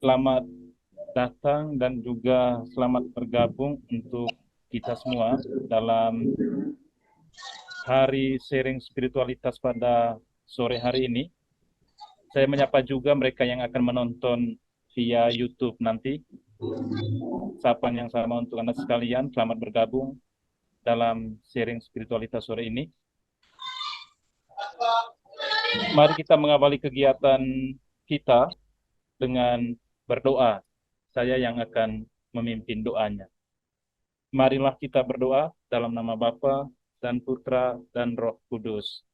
Selamat datang dan juga selamat bergabung untuk kita semua dalam hari sharing spiritualitas pada sore hari ini. Saya menyapa juga mereka yang akan menonton via YouTube nanti. Sapaan yang sama untuk Anda sekalian, selamat bergabung dalam sharing spiritualitas sore ini. Mari kita mengawali kegiatan kita dengan berdoa. Saya yang akan memimpin doanya. Marilah kita berdoa dalam nama Bapa dan Putra dan Roh Kudus.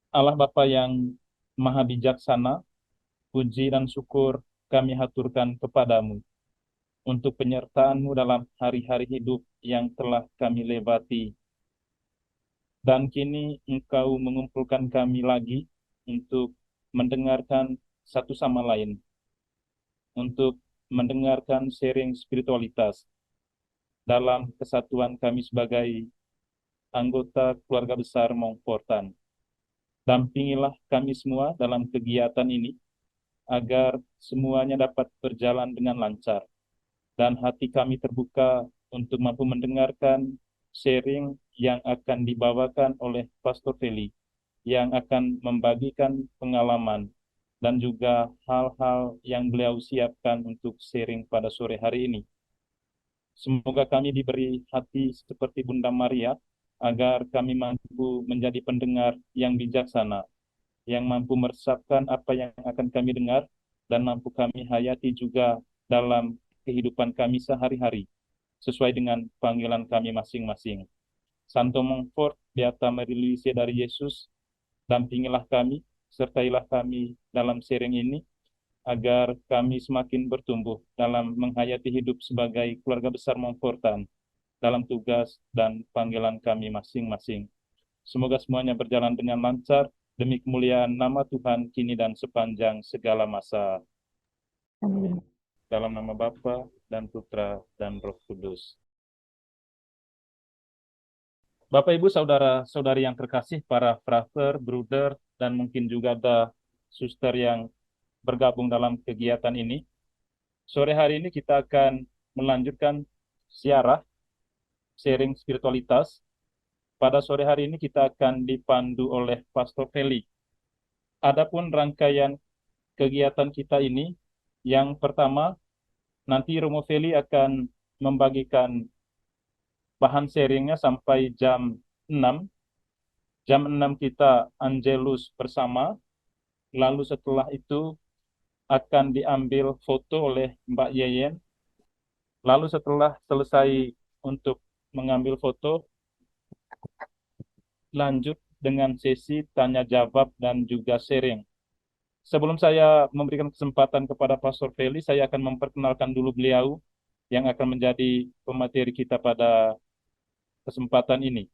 Allah Bapa yang Maha Bijaksana, puji dan syukur kami haturkan kepadamu untuk penyertaan-Mu dalam hari-hari hidup yang telah kami lewati. Dan kini Engkau mengumpulkan kami lagi untuk mendengarkan satu sama lain, untuk mendengarkan sharing spiritualitas dalam kesatuan kami sebagai anggota keluarga besar Mongfortan. Dampingilah kami semua dalam kegiatan ini, agar semuanya dapat berjalan dengan lancar, dan hati kami terbuka untuk mampu mendengarkan sharing yang akan dibawakan oleh Pastor Feli, yang akan membagikan pengalaman dan juga hal-hal yang beliau siapkan untuk sharing pada sore hari ini. Semoga kami diberi hati seperti Bunda Maria, agar kami mampu menjadi pendengar yang bijaksana, yang mampu meresapkan apa yang akan kami dengar, dan mampu kami hayati juga dalam kehidupan kami sehari-hari, sesuai dengan panggilan kami masing-masing. Santo Montfort, Beata Mary Luise dari Yesus, dampingilah kami, sertailah kami dalam sharing ini, agar kami semakin bertumbuh dalam menghayati hidup sebagai keluarga besar Montfortan, dalam tugas dan panggilan kami masing-masing. Semoga semuanya berjalan dengan lancar, demi kemuliaan nama Tuhan kini dan sepanjang segala masa. Amin. Dalam nama Bapa dan Putra dan Roh Kudus. Bapak, Ibu, Saudara-saudari yang terkasih, para brother, bruder, dan mungkin juga ada suster yang bergabung dalam kegiatan ini. Sore hari ini kita akan melanjutkan siarah, sharing spiritualitas. Pada sore hari ini kita akan dipandu oleh Pastor Feli. Adapun rangkaian kegiatan kita ini, yang pertama, nanti Romo Feli akan membagikan bahan sharingnya sampai jam 6. Jam 6 kita Angelus bersama, lalu setelah itu akan diambil foto oleh Mbak Yeyen. Lalu setelah selesai untuk mengambil foto, lanjut dengan sesi tanya jawab dan juga sharing. Sebelum saya memberikan kesempatan kepada Pastor Feli, saya akan memperkenalkan dulu beliau yang akan menjadi pemateri kita pada kesempatan ini.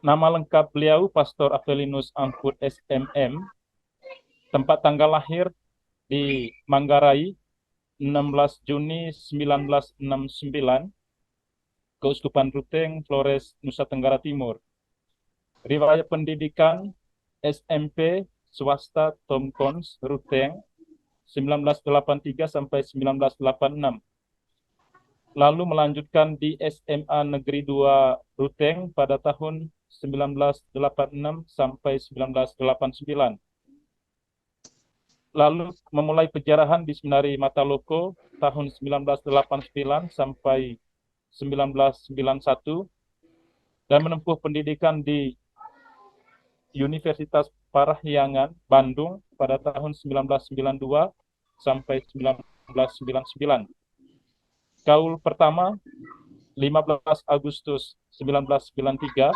Nama lengkap beliau Pastor Avelinus Amput SMM, tempat tanggal lahir di Manggarai, 16 Juni 1969, Keuskupan Ruteng, Flores, Nusa Tenggara Timur. Riwayat pendidikan SMP swasta Tom Cons Ruteng 1983 sampai 1986. Lalu melanjutkan di SMA Negeri 2 Ruteng pada tahun 1986 sampai 1989. Lalu memulai penjarahan di Seminari Mataloko tahun 1989 sampai 1991, dan menempuh pendidikan di Universitas Parahyangan, Bandung pada tahun 1992 sampai 1999. Gaul pertama 15 Agustus 1993,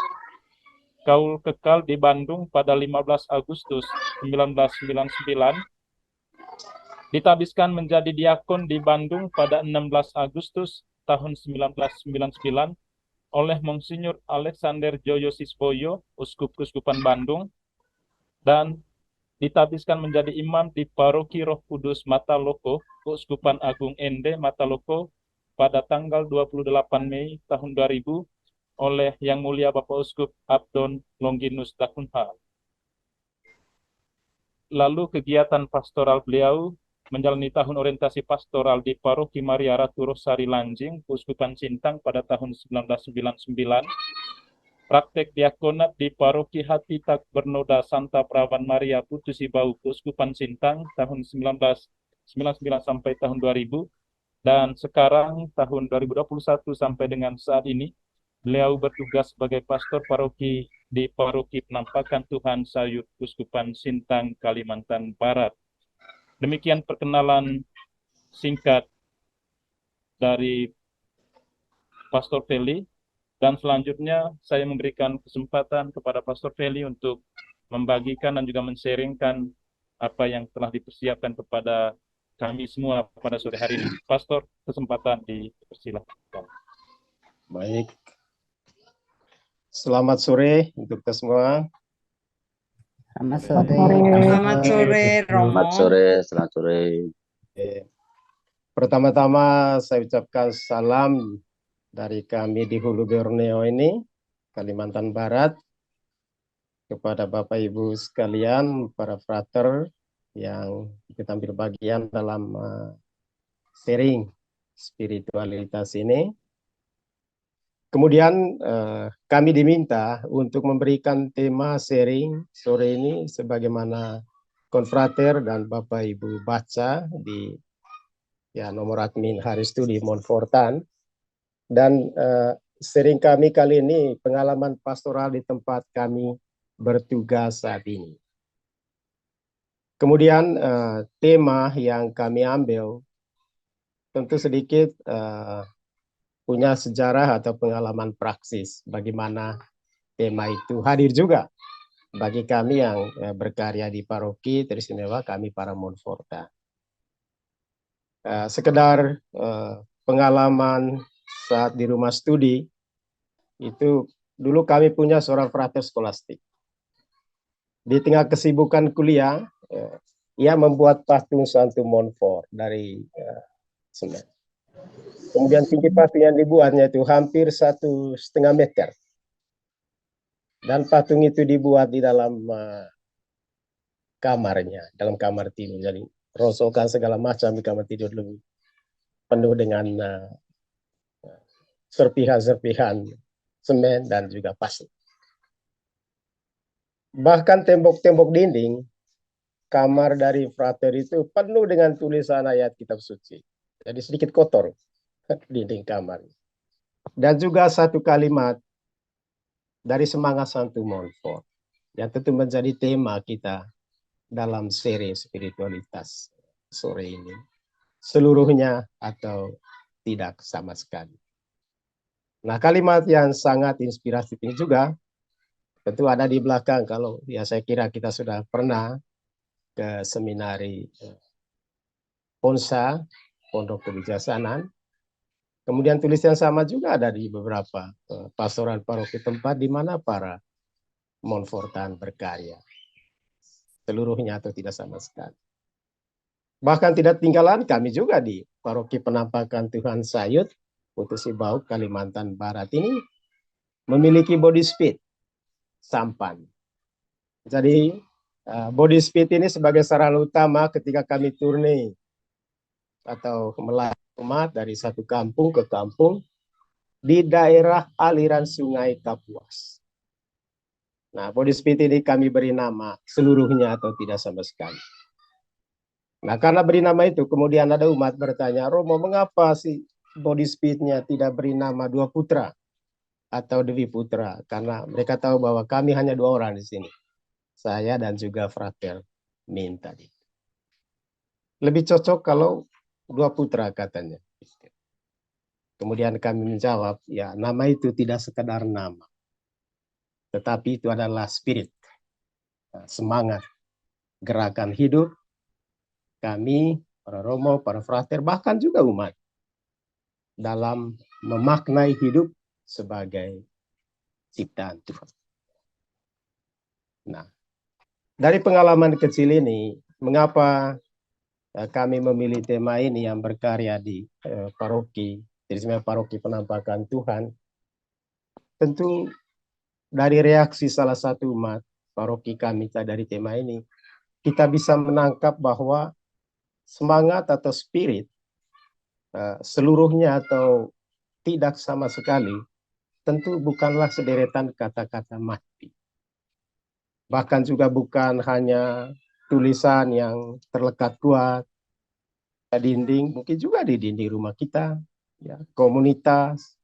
gaul kekal di Bandung pada 15 Agustus 1999, ditabiskan menjadi diakon di Bandung pada 16 Agustus tahun 1999 oleh Monsinyur Alexander Joyo Sisboyo, Uskup Keuskupan Bandung, dan ditabiskan menjadi imam di Paroki Roh Kudus Mataloko, Keuskupan Agung Ende Mataloko pada tanggal 28 Mei tahun 2000 oleh Yang Mulia Bapak Uskup Abdon Longinus Dakunha. Lalu kegiatan pastoral beliau menjalani tahun orientasi pastoral di Paroki Maria Ratu Rosari Lanjing, Keuskupan Sintang pada tahun 1999. Praktek diakonat di Paroki Hati Tak Bernoda Santa Perawan Maria Putu Sibau, Keuskupan Sintang tahun 1999 sampai tahun 2000. Dan sekarang tahun 2021 sampai dengan saat ini, beliau bertugas sebagai pastor paroki di Paroki Penampakan Tuhan Sayut, Keuskupan Sintang, Kalimantan Barat. Demikian perkenalan singkat dari Pastor Feli, dan selanjutnya saya memberikan kesempatan kepada Pastor Feli untuk membagikan dan juga men-sharingkan apa yang telah dipersiapkan kepada kami semua pada sore hari ini. Pastor, kesempatan dipersilahkan. Baik, selamat sore untuk kita semua. Selamat sore. Selamat sore, Romo. Selamat sore, selamat sore. Pertama-tama saya ucapkan salam dari kami di Hulu Borneo ini, Kalimantan Barat, kepada Bapak Ibu sekalian, para frater yang kita ambil bagian dalam sharing spiritualitas ini. Kemudian kami diminta untuk memberikan tema sharing sore ini sebagaimana konfrater dan Bapak Ibu baca di nomor admin hari studi Montfortan. Dan sharing kami kali ini pengalaman pastoral di tempat kami bertugas saat ini. Kemudian tema yang kami ambil tentu sedikit punya sejarah atau pengalaman praksis bagaimana tema itu hadir juga bagi kami yang berkarya di paroki, teristimewa kami para Montfortan. Sekedar pengalaman saat di rumah studi, itu dulu kami punya seorang frater skolastik. Di tengah kesibukan kuliah, ia membuat patung Santo Montfort dari semen. Kemudian tinggi patung yang dibuatnya itu hampir 1,5 meter. Dan patung itu dibuat di dalam kamarnya, dalam kamar tidur. Jadi rosokan segala macam di kamar tidur, lebih penuh dengan serpihan-serpihan semen dan juga pasir. Bahkan tembok-tembok dinding kamar dari frater itu penuh dengan tulisan ayat kitab suci. Jadi sedikit kotor dinding kamar. Dan juga satu kalimat dari semangat Santo Montfort yang tentu menjadi tema kita dalam seri spiritualitas sore ini. Seluruhnya atau tidak sama sekali. Nah, kalimat yang sangat inspiratif ini juga tentu ada di belakang. Kalau saya kira kita sudah pernah ke seminari Ponsa, Pondok Kebijaksanaan. Kemudian tulisan sama juga ada di beberapa pastoral paroki tempat di mana para Montfortan berkarya. Seluruhnya atau tidak sama sekali. Bahkan tidak tinggalan kami juga di Paroki Penampakan Tuhan Sayut, Putu Sibau, Kalimantan Barat ini memiliki body speed sampan. Jadi body speed ini sebagai sarana utama ketika kami turne atau melayani umat dari satu kampung ke kampung di daerah aliran sungai Kapuas. Nah, body speed ini kami beri nama seluruhnya atau tidak sama sekali. Nah, karena beri nama itu, kemudian ada umat bertanya, Romo, mengapa sih body speed-nya tidak beri nama Dua Putra atau Dewi Putra? Karena mereka tahu bahwa kami hanya 2 orang di sini. Saya dan juga frater Min tadi. Lebih cocok kalau Dua Putra katanya. Kemudian kami menjawab, ya nama itu tidak sekedar nama. Tetapi itu adalah spirit, semangat, gerakan hidup kami, para Romo, para frater, bahkan juga umat dalam memaknai hidup sebagai ciptaan Tuhan. Nah, dari pengalaman kecil ini, mengapa kami memilih tema ini yang berkarya di paroki, jadi Paroki Penampakan Tuhan, tentu dari reaksi salah satu umat paroki kami dari tema ini, kita bisa menangkap bahwa semangat atau spirit seluruhnya atau tidak sama sekali tentu bukanlah sederetan kata-kata mati. Bahkan juga bukan hanya tulisan yang terlekat kuat di dinding, mungkin juga di dinding rumah kita, ya, komunitas,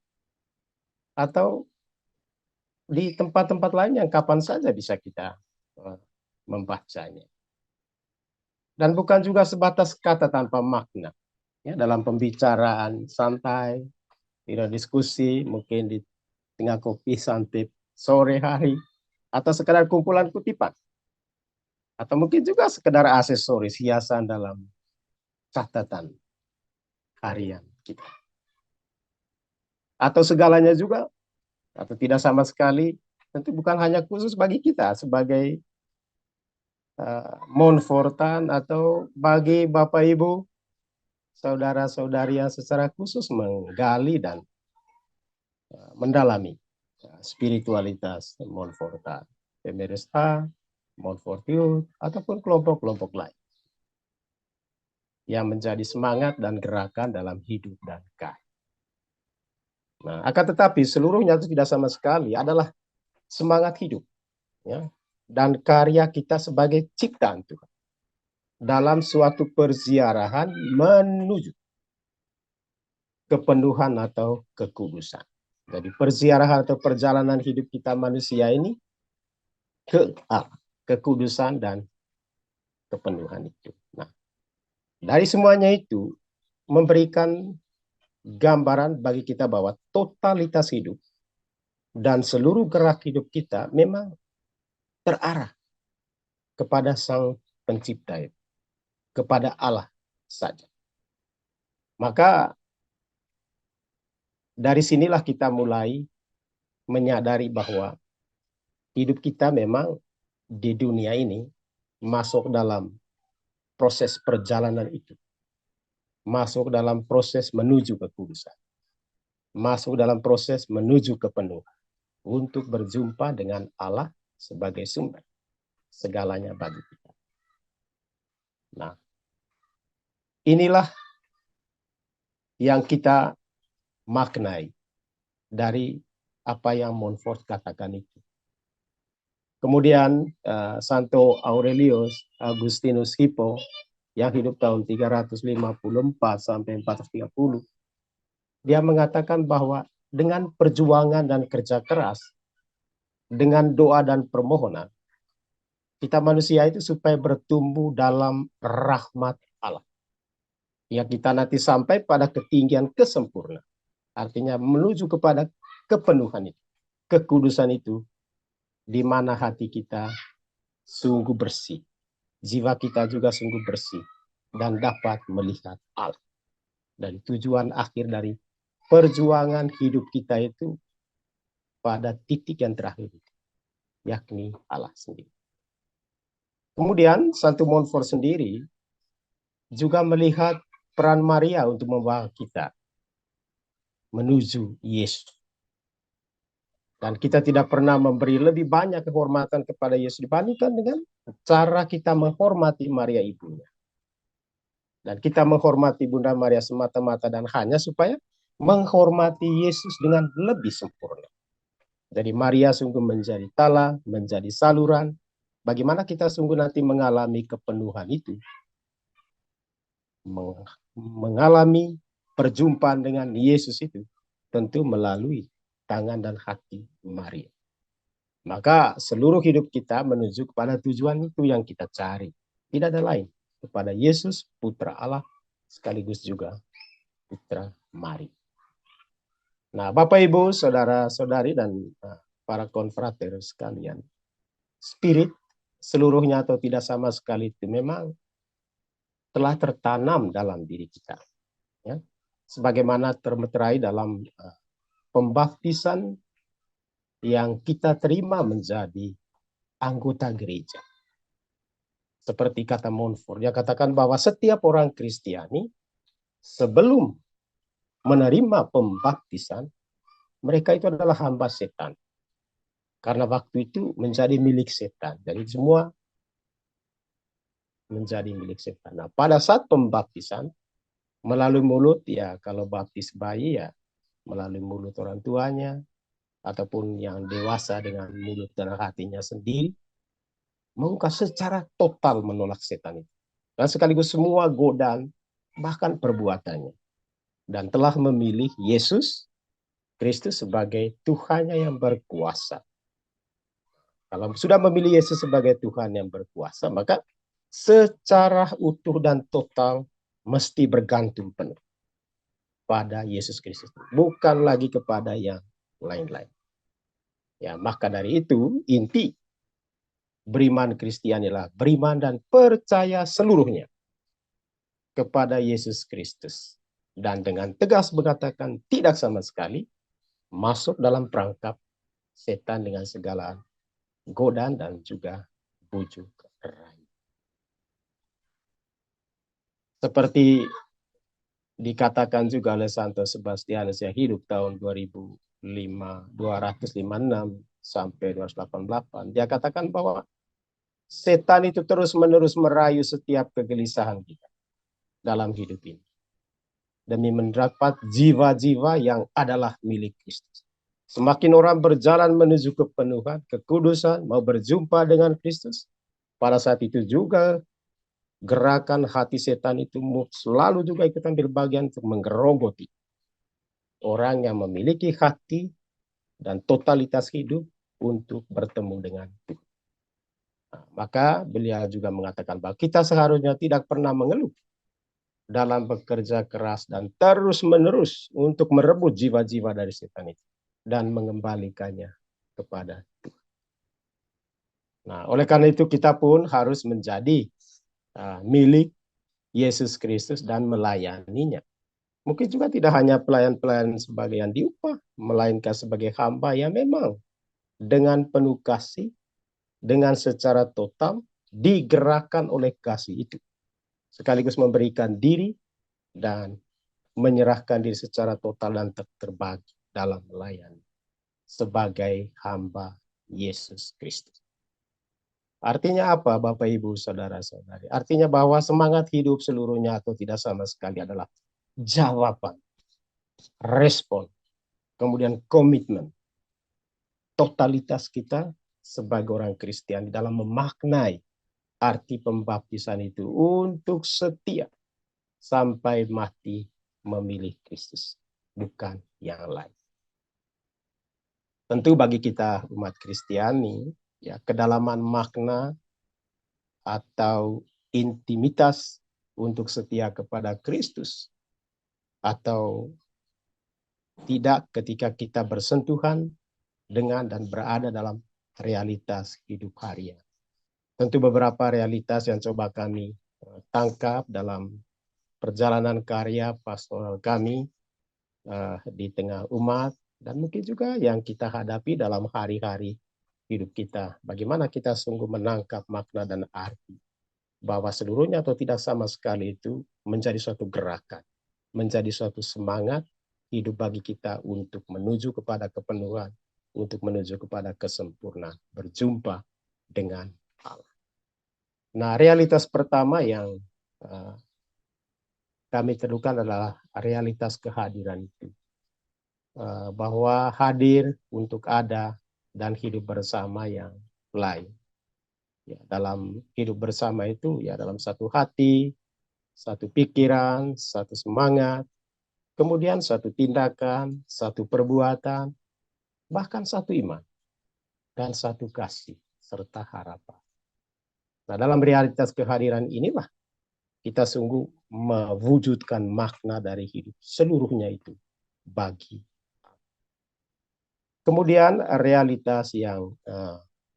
atau di tempat-tempat lain yang kapan saja bisa kita membacanya. Dan bukan juga sebatas kata tanpa makna. Ya, dalam pembicaraan santai, tidak diskusi, mungkin di tengah kopi santai sore hari, atau sekedar kumpulan kutipan. Atau mungkin juga sekedar aksesoris hiasan dalam catatan harian kita. Atau segalanya juga, atau tidak sama sekali, tentu bukan hanya khusus bagi kita sebagai Montfortan atau bagi Bapak Ibu, saudara-saudari yang secara khusus menggali dan mendalami spiritualitas Montfortan, Pemirsa, Montfortius, ataupun kelompok-kelompok lain yang menjadi semangat dan gerakan dalam hidup dan karya. Nah, akan tetapi seluruhnya itu tidak sama sekali adalah semangat hidup, ya, dan karya kita sebagai ciptaan Tuhan dalam suatu perziarahan menuju kepenuhan atau kekudusan. Jadi perziarahan atau perjalanan hidup kita manusia ini ke kekudusan dan kepenuhan itu. Nah, dari semuanya itu memberikan gambaran bagi kita bahwa totalitas hidup dan seluruh gerak hidup kita memang terarah kepada Sang Pencipta itu, kepada Allah saja. Maka dari sinilah kita mulai menyadari bahwa hidup kita memang di dunia ini masuk dalam proses perjalanan itu. Masuk dalam proses menuju kekudusan. Masuk dalam proses menuju kepenuhan. Untuk berjumpa dengan Allah sebagai sumber segalanya bagi kita. Nah, inilah yang kita maknai dari apa yang Montfort katakan itu. Kemudian Santo Aurelius Augustinus Hippo yang hidup tahun 354 sampai 430, dia mengatakan bahwa dengan perjuangan dan kerja keras, dengan doa dan permohonan, kita manusia itu supaya bertumbuh dalam rahmat Allah. Ya, kita nanti sampai pada ketinggian kesempurnaan. Artinya menuju kepada kepenuhan itu, kekudusan itu, di mana hati kita sungguh bersih. Jiwa kita juga sungguh bersih dan dapat melihat Allah. Dan tujuan akhir dari perjuangan hidup kita itu pada titik yang terakhir, yakni Allah sendiri. Kemudian Santo Montfort sendiri juga melihat peran Maria untuk membawa kita menuju Yesus. Dan kita tidak pernah memberi lebih banyak kehormatan kepada Yesus dibandingkan dengan cara kita menghormati Maria ibunya. Dan kita menghormati Bunda Maria semata-mata dan hanya supaya menghormati Yesus dengan lebih sempurna. Jadi Maria sungguh menjadi tala, menjadi saluran. Bagaimana kita sungguh nanti mengalami kepenuhan itu. Mengalami perjumpaan dengan Yesus itu. Tentu melalui tangan dan hati Maria. Maka seluruh hidup kita menuju kepada tujuan itu yang kita cari. Tidak ada lain. Kepada Yesus, Putra Allah, sekaligus juga Putra Maria. Nah, Bapak, Ibu, Saudara-saudari, dan para konfrater sekalian, spirit seluruhnya atau tidak sama sekali itu memang telah tertanam dalam diri kita. Ya. Sebagaimana termeterai dalam pembaptisan yang kita terima menjadi anggota gereja. Seperti kata Montfort, dia katakan bahwa setiap orang Kristiani sebelum menerima pembaptisan, mereka itu adalah hamba setan. Karena waktu itu menjadi milik setan. Jadi semua menjadi milik setan. Nah, pada saat pembaptisan melalui mulut, ya kalau baptis bayi ya melalui mulut orang tuanya, ataupun yang dewasa dengan mulut dan hatinya sendiri, maukah secara total menolak setan itu. Dan sekaligus semua godaan, bahkan perbuatannya. Dan telah memilih Yesus Kristus sebagai Tuhannya yang berkuasa. Kalau sudah memilih Yesus sebagai Tuhan yang berkuasa, maka secara utuh dan total mesti bergantung penuh pada Yesus Kristus. Bukan lagi kepada yang lain-lain. Ya, maka dari itu inti beriman Kristiani adalah beriman dan percaya seluruhnya kepada Yesus Kristus. Dan dengan tegas mengatakan tidak sama sekali masuk dalam perangkap setan dengan segala godaan dan juga bujuk rayu. Seperti dikatakan juga oleh Santo Sebastianus yang hidup tahun 256 sampai 288. Dia katakan bahwa setan itu terus-menerus merayu setiap kegelisahan kita dalam hidup ini, demi mendapat jiwa-jiwa yang adalah milik Kristus. Semakin orang berjalan menuju kepenuhan, kekudusan, mau berjumpa dengan Kristus, pada saat itu juga gerakan hati setan itu selalu juga ikut ambil bagian untuk menggerogoti orang yang memiliki hati dan totalitas hidup untuk bertemu dengan Tuhan. Nah, maka beliau juga mengatakan bahwa kita seharusnya tidak pernah mengeluh dalam bekerja keras dan terus-menerus untuk merebut jiwa-jiwa dari setan itu dan mengembalikannya kepada Tuhan. Nah, oleh karena itu kita pun harus menjadi milik Yesus Kristus dan melayaninya. Mungkin juga tidak hanya pelayan-pelayan sebagai yang diupah, melainkan sebagai hamba yang memang dengan penuh kasih, dengan secara total digerakkan oleh kasih itu. Sekaligus memberikan diri dan menyerahkan diri secara total dan terbagi dalam melayani sebagai hamba Yesus Kristus. Artinya apa, Bapak, Ibu, Saudara-saudari? Artinya bahwa semangat hidup seluruhnya atau tidak sama sekali adalah jawaban, respon, kemudian komitmen, totalitas kita sebagai orang Kristen dalam memaknai arti pembaptisan itu untuk setia sampai mati memilih Kristus, bukan yang lain. Tentu bagi kita umat Kristiani, ya, kedalaman makna atau intimitas untuk setia kepada Kristus atau tidak ketika kita bersentuhan dengan dan berada dalam realitas hidup harian. Tentu beberapa realitas yang coba kami tangkap dalam perjalanan karya pastoral kami di tengah umat, dan mungkin juga yang kita hadapi dalam hari-hari hidup kita. Bagaimana kita sungguh menangkap makna dan arti bahwa seluruhnya atau tidak sama sekali itu menjadi suatu gerakan, menjadi suatu semangat hidup bagi kita untuk menuju kepada kepenuhan, untuk menuju kepada kesempurnaan, berjumpa dengan Allah. Nah, realitas pertama yang kami teduhkan adalah realitas kehadiran itu. Bahwa hadir untuk ada dan hidup bersama yang lain. Ya, dalam hidup bersama itu ya dalam satu hati, satu pikiran, satu semangat, kemudian satu tindakan, satu perbuatan, bahkan satu iman dan satu kasih serta harapan. Nah, dalam realitas kehadiran inilah kita sungguh mewujudkan makna dari hidup seluruhnya itu bagi. Kemudian realitas yang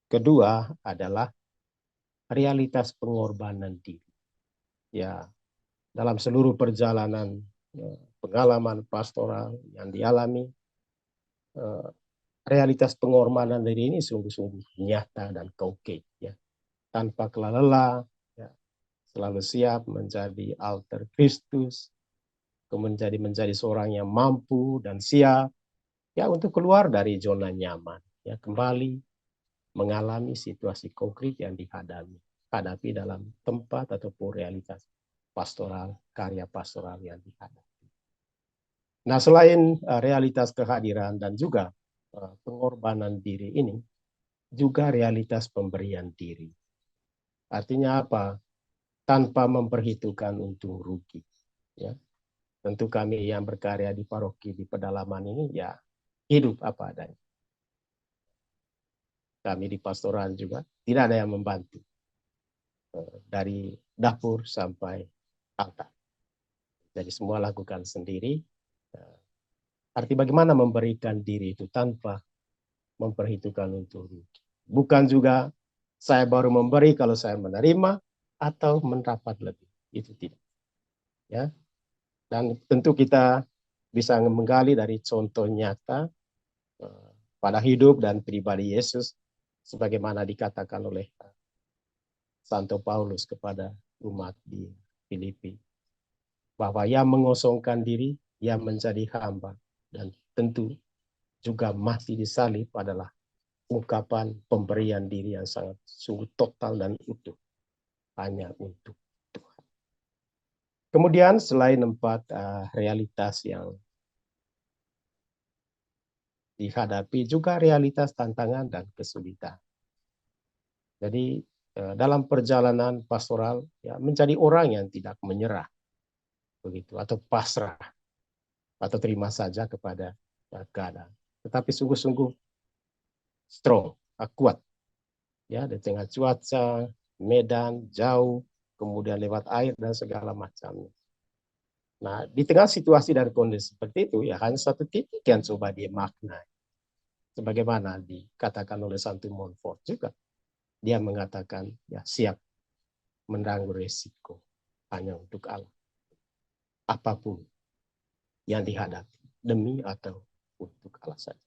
kedua adalah realitas pengorbanan diri. Ya, dalam seluruh perjalanan pengalaman pastoral yang dialami, realitas pengorbanan diri ini sungguh-sungguh nyata dan konkret, ya. Tanpa lelah, ya, selalu siap menjadi alter Kristus, kemudian menjadi seorang yang mampu dan siap, ya, untuk keluar dari zona nyaman, ya, kembali mengalami situasi konkret yang dihadapi hadapi dalam tempat ataupun realitas pastoral, karya pastoral yang dihadapi. Nah, selain realitas kehadiran dan juga pengorbanan diri ini, juga realitas pemberian diri. Artinya apa? Tanpa memperhitungkan untung rugi. Ya. Tentu kami yang berkarya di paroki di pedalaman ini ya hidup apa adanya. Kami di pastoral juga tidak ada yang membantu. Dari dapur sampai altar. Jadi semua lakukan sendiri. Arti bagaimana memberikan diri itu tanpa memperhitungkan untung rugi. Bukan juga saya baru memberi kalau saya menerima atau mendapat lebih. Itu tidak. Ya. Dan tentu kita bisa menggali dari contoh nyata pada hidup dan pribadi Yesus sebagaimana dikatakan oleh Santo Paulus kepada umat di Filipi bahwa yang mengosongkan diri, yang menjadi hamba dan tentu juga mati disalib adalah ungkapan pemberian diri yang sangat sungguh total dan utuh hanya untuk Tuhan. Kemudian selain 4 realitas yang dihadapi juga realitas tantangan dan kesulitan. Jadi dalam perjalanan pastoral ya menjadi orang yang tidak menyerah begitu atau pasrah atau terima saja kepada keadaan. Tetapi sungguh-sungguh strong, kuat ya di tengah cuaca, medan jauh, kemudian lewat air dan segala macamnya. Nah, di tengah situasi dan kondisi seperti itu, ya hanya satu titik yang coba dia maknai. Sebagaimana dikatakan oleh Santo Montfort juga. Dia mengatakan, ya siap menanggung resiko hanya untuk Allah. Apapun yang dihadapi, demi atau untuk Allah saja.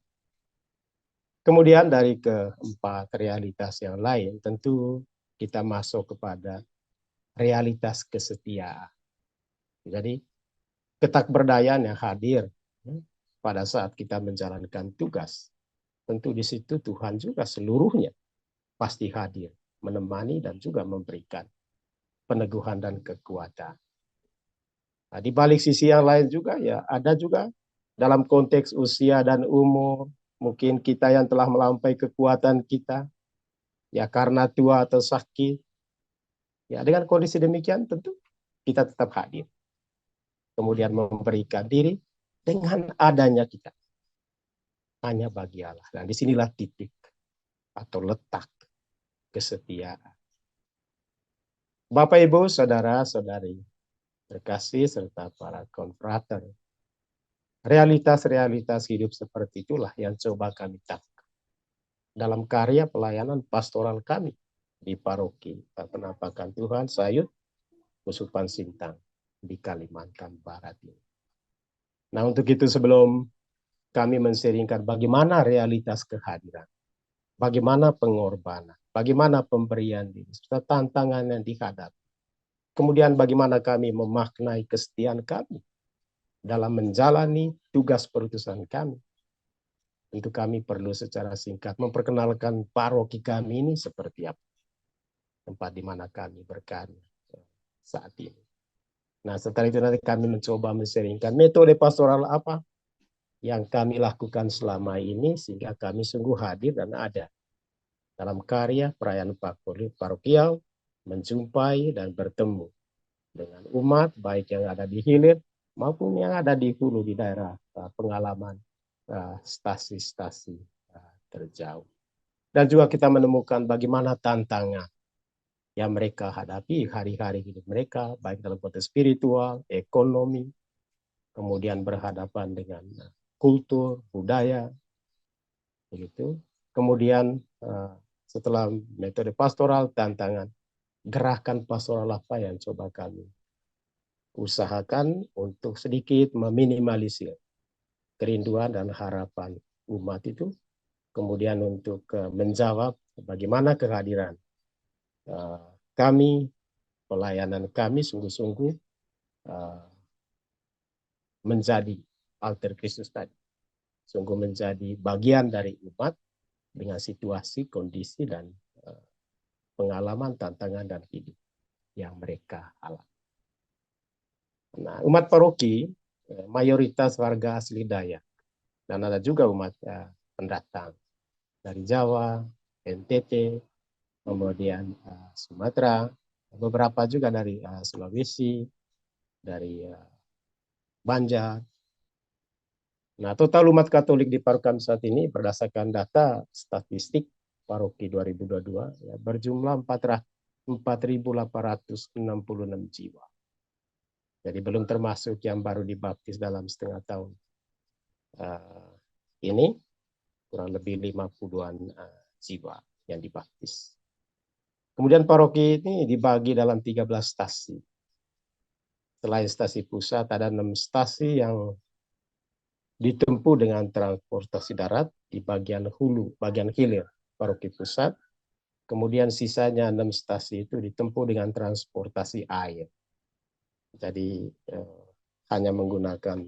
Kemudian dari keempat realitas yang lain, tentu kita masuk kepada realitas kesetiaan. Jadi, ketakberdayaan yang hadir pada saat kita menjalankan tugas. Tentu di situ Tuhan juga seluruhnya pasti hadir, menemani dan juga memberikan peneguhan dan kekuatan. Nah, di balik sisi yang lain juga ya ada juga dalam konteks usia dan umur, mungkin kita yang telah melampaui kekuatan kita, ya karena tua atau sakit, ya dengan kondisi demikian tentu kita tetap hadir. Kemudian memberikan diri dengan adanya kita. Hanya bagi Allah. Dan disinilah titik atau letak kesetiaan. Bapak, Ibu, Saudara-saudari, terkasih serta para konfrater. Realitas-realitas hidup seperti itulah yang coba kami tangkap dalam karya pelayanan pastoral kami di paroki Penampakan Tuhan Sayut, Kusupan Sintang di Kalimantan Barat ini. Nah, untuk itu sebelum kami menseringkan bagaimana realitas kehadiran, bagaimana pengorbanan, bagaimana pemberian diri, serta tantangan yang dihadapi. Kemudian bagaimana kami memaknai kesetiaan kami dalam menjalani tugas perutusan kami. Tentu kami perlu secara singkat memperkenalkan paroki kami ini seperti apa. Tempat di mana kami berkarya saat ini. Nah, setelah itu nanti kami mencoba menseringkan metode pastoral apa yang kami lakukan selama ini sehingga kami sungguh hadir dan ada dalam karya perayaan parokial, menjumpai dan bertemu dengan umat baik yang ada di hilir maupun yang ada di hulu di daerah pengalaman stasi-stasi terjauh. Dan juga kita menemukan bagaimana tantangan yang mereka hadapi hari-hari hidup mereka, baik dalam konteks spiritual, ekonomi, kemudian berhadapan dengan kultur, budaya, begitu. Kemudian setelah metode pastoral, tantangan, gerakan pastoral apa yang coba kami usahakan untuk sedikit meminimalisir kerinduan dan harapan umat itu, kemudian untuk menjawab bagaimana kehadiran kami, pelayanan kami sungguh-sungguh menjadi alter Kristus tadi. Sungguh menjadi bagian dari umat dengan situasi, kondisi, dan pengalaman, tantangan, dan hidup yang mereka alami. Nah, umat paroki mayoritas warga asli Dayak, dan ada juga umat pendatang dari Jawa, NTT, kemudian Sumatera, beberapa juga dari Sulawesi, dari Banjar. Nah, total umat Katolik di paroki kami saat ini berdasarkan data statistik paroki 2022 ya, berjumlah 4.866 jiwa. Jadi belum termasuk yang baru dibaptis dalam setengah tahun ini, kurang lebih 50-an jiwa yang dibaptis. Kemudian paroki ini dibagi dalam 13 stasi. Selain stasi pusat, ada 6 stasi yang ditempuh dengan transportasi darat di bagian hulu, bagian hilir paroki pusat. Kemudian sisanya 6 stasi itu ditempuh dengan transportasi air. Jadi hanya menggunakan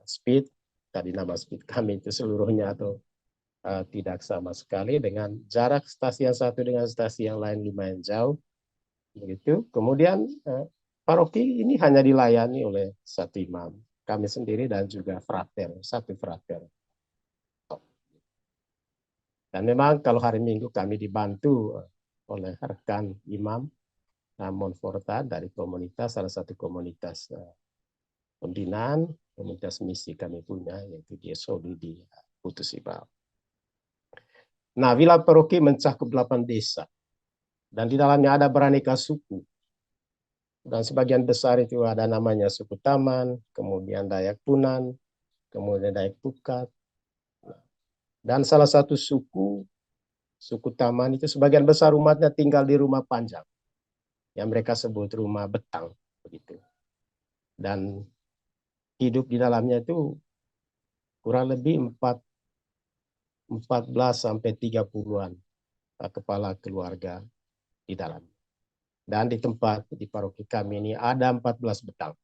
speed, tadi nama speed kami itu seluruhnya atau tidak sama sekali, dengan jarak stasi yang satu dengan stasi yang lain lumayan jauh. Begitu. Kemudian paroki ini hanya dilayani oleh satu imam, kami sendiri, dan juga frater, satu frater. Dan memang kalau hari Minggu kami dibantu oleh rekan imam Monfortan dari komunitas, salah satu komunitas pembinaan, komunitas misi kami punya, yaitu di Soli di Putus Ibau. Nah, wilayah paroki mencakup 8 desa, dan di dalamnya ada beraneka suku. Dan sebagian besar itu ada namanya suku Taman, kemudian Dayak Punan, kemudian Dayak Pukat. Dan salah satu suku Taman itu sebagian besar umatnya tinggal di rumah panjang, yang mereka sebut rumah betang, begitu. Dan hidup di dalamnya itu kurang lebih 14 sampai 30-an kepala keluarga di dalam. Dan di tempat di paroki kami ini ada 14 betang.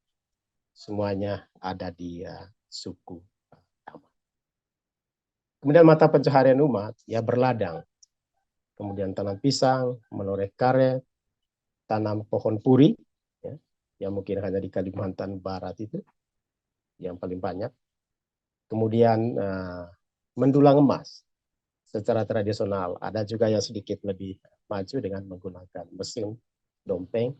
Semuanya ada di suku Taman. Kemudian mata pencaharian umat ya berladang. Kemudian tanam pisang, menoreh karet, tanam pohon puri, ya, yang mungkin hanya di Kalimantan Barat itu yang paling banyak. Kemudian mendulang emas secara tradisional. Ada juga yang sedikit lebih maju dengan menggunakan mesin dompeng.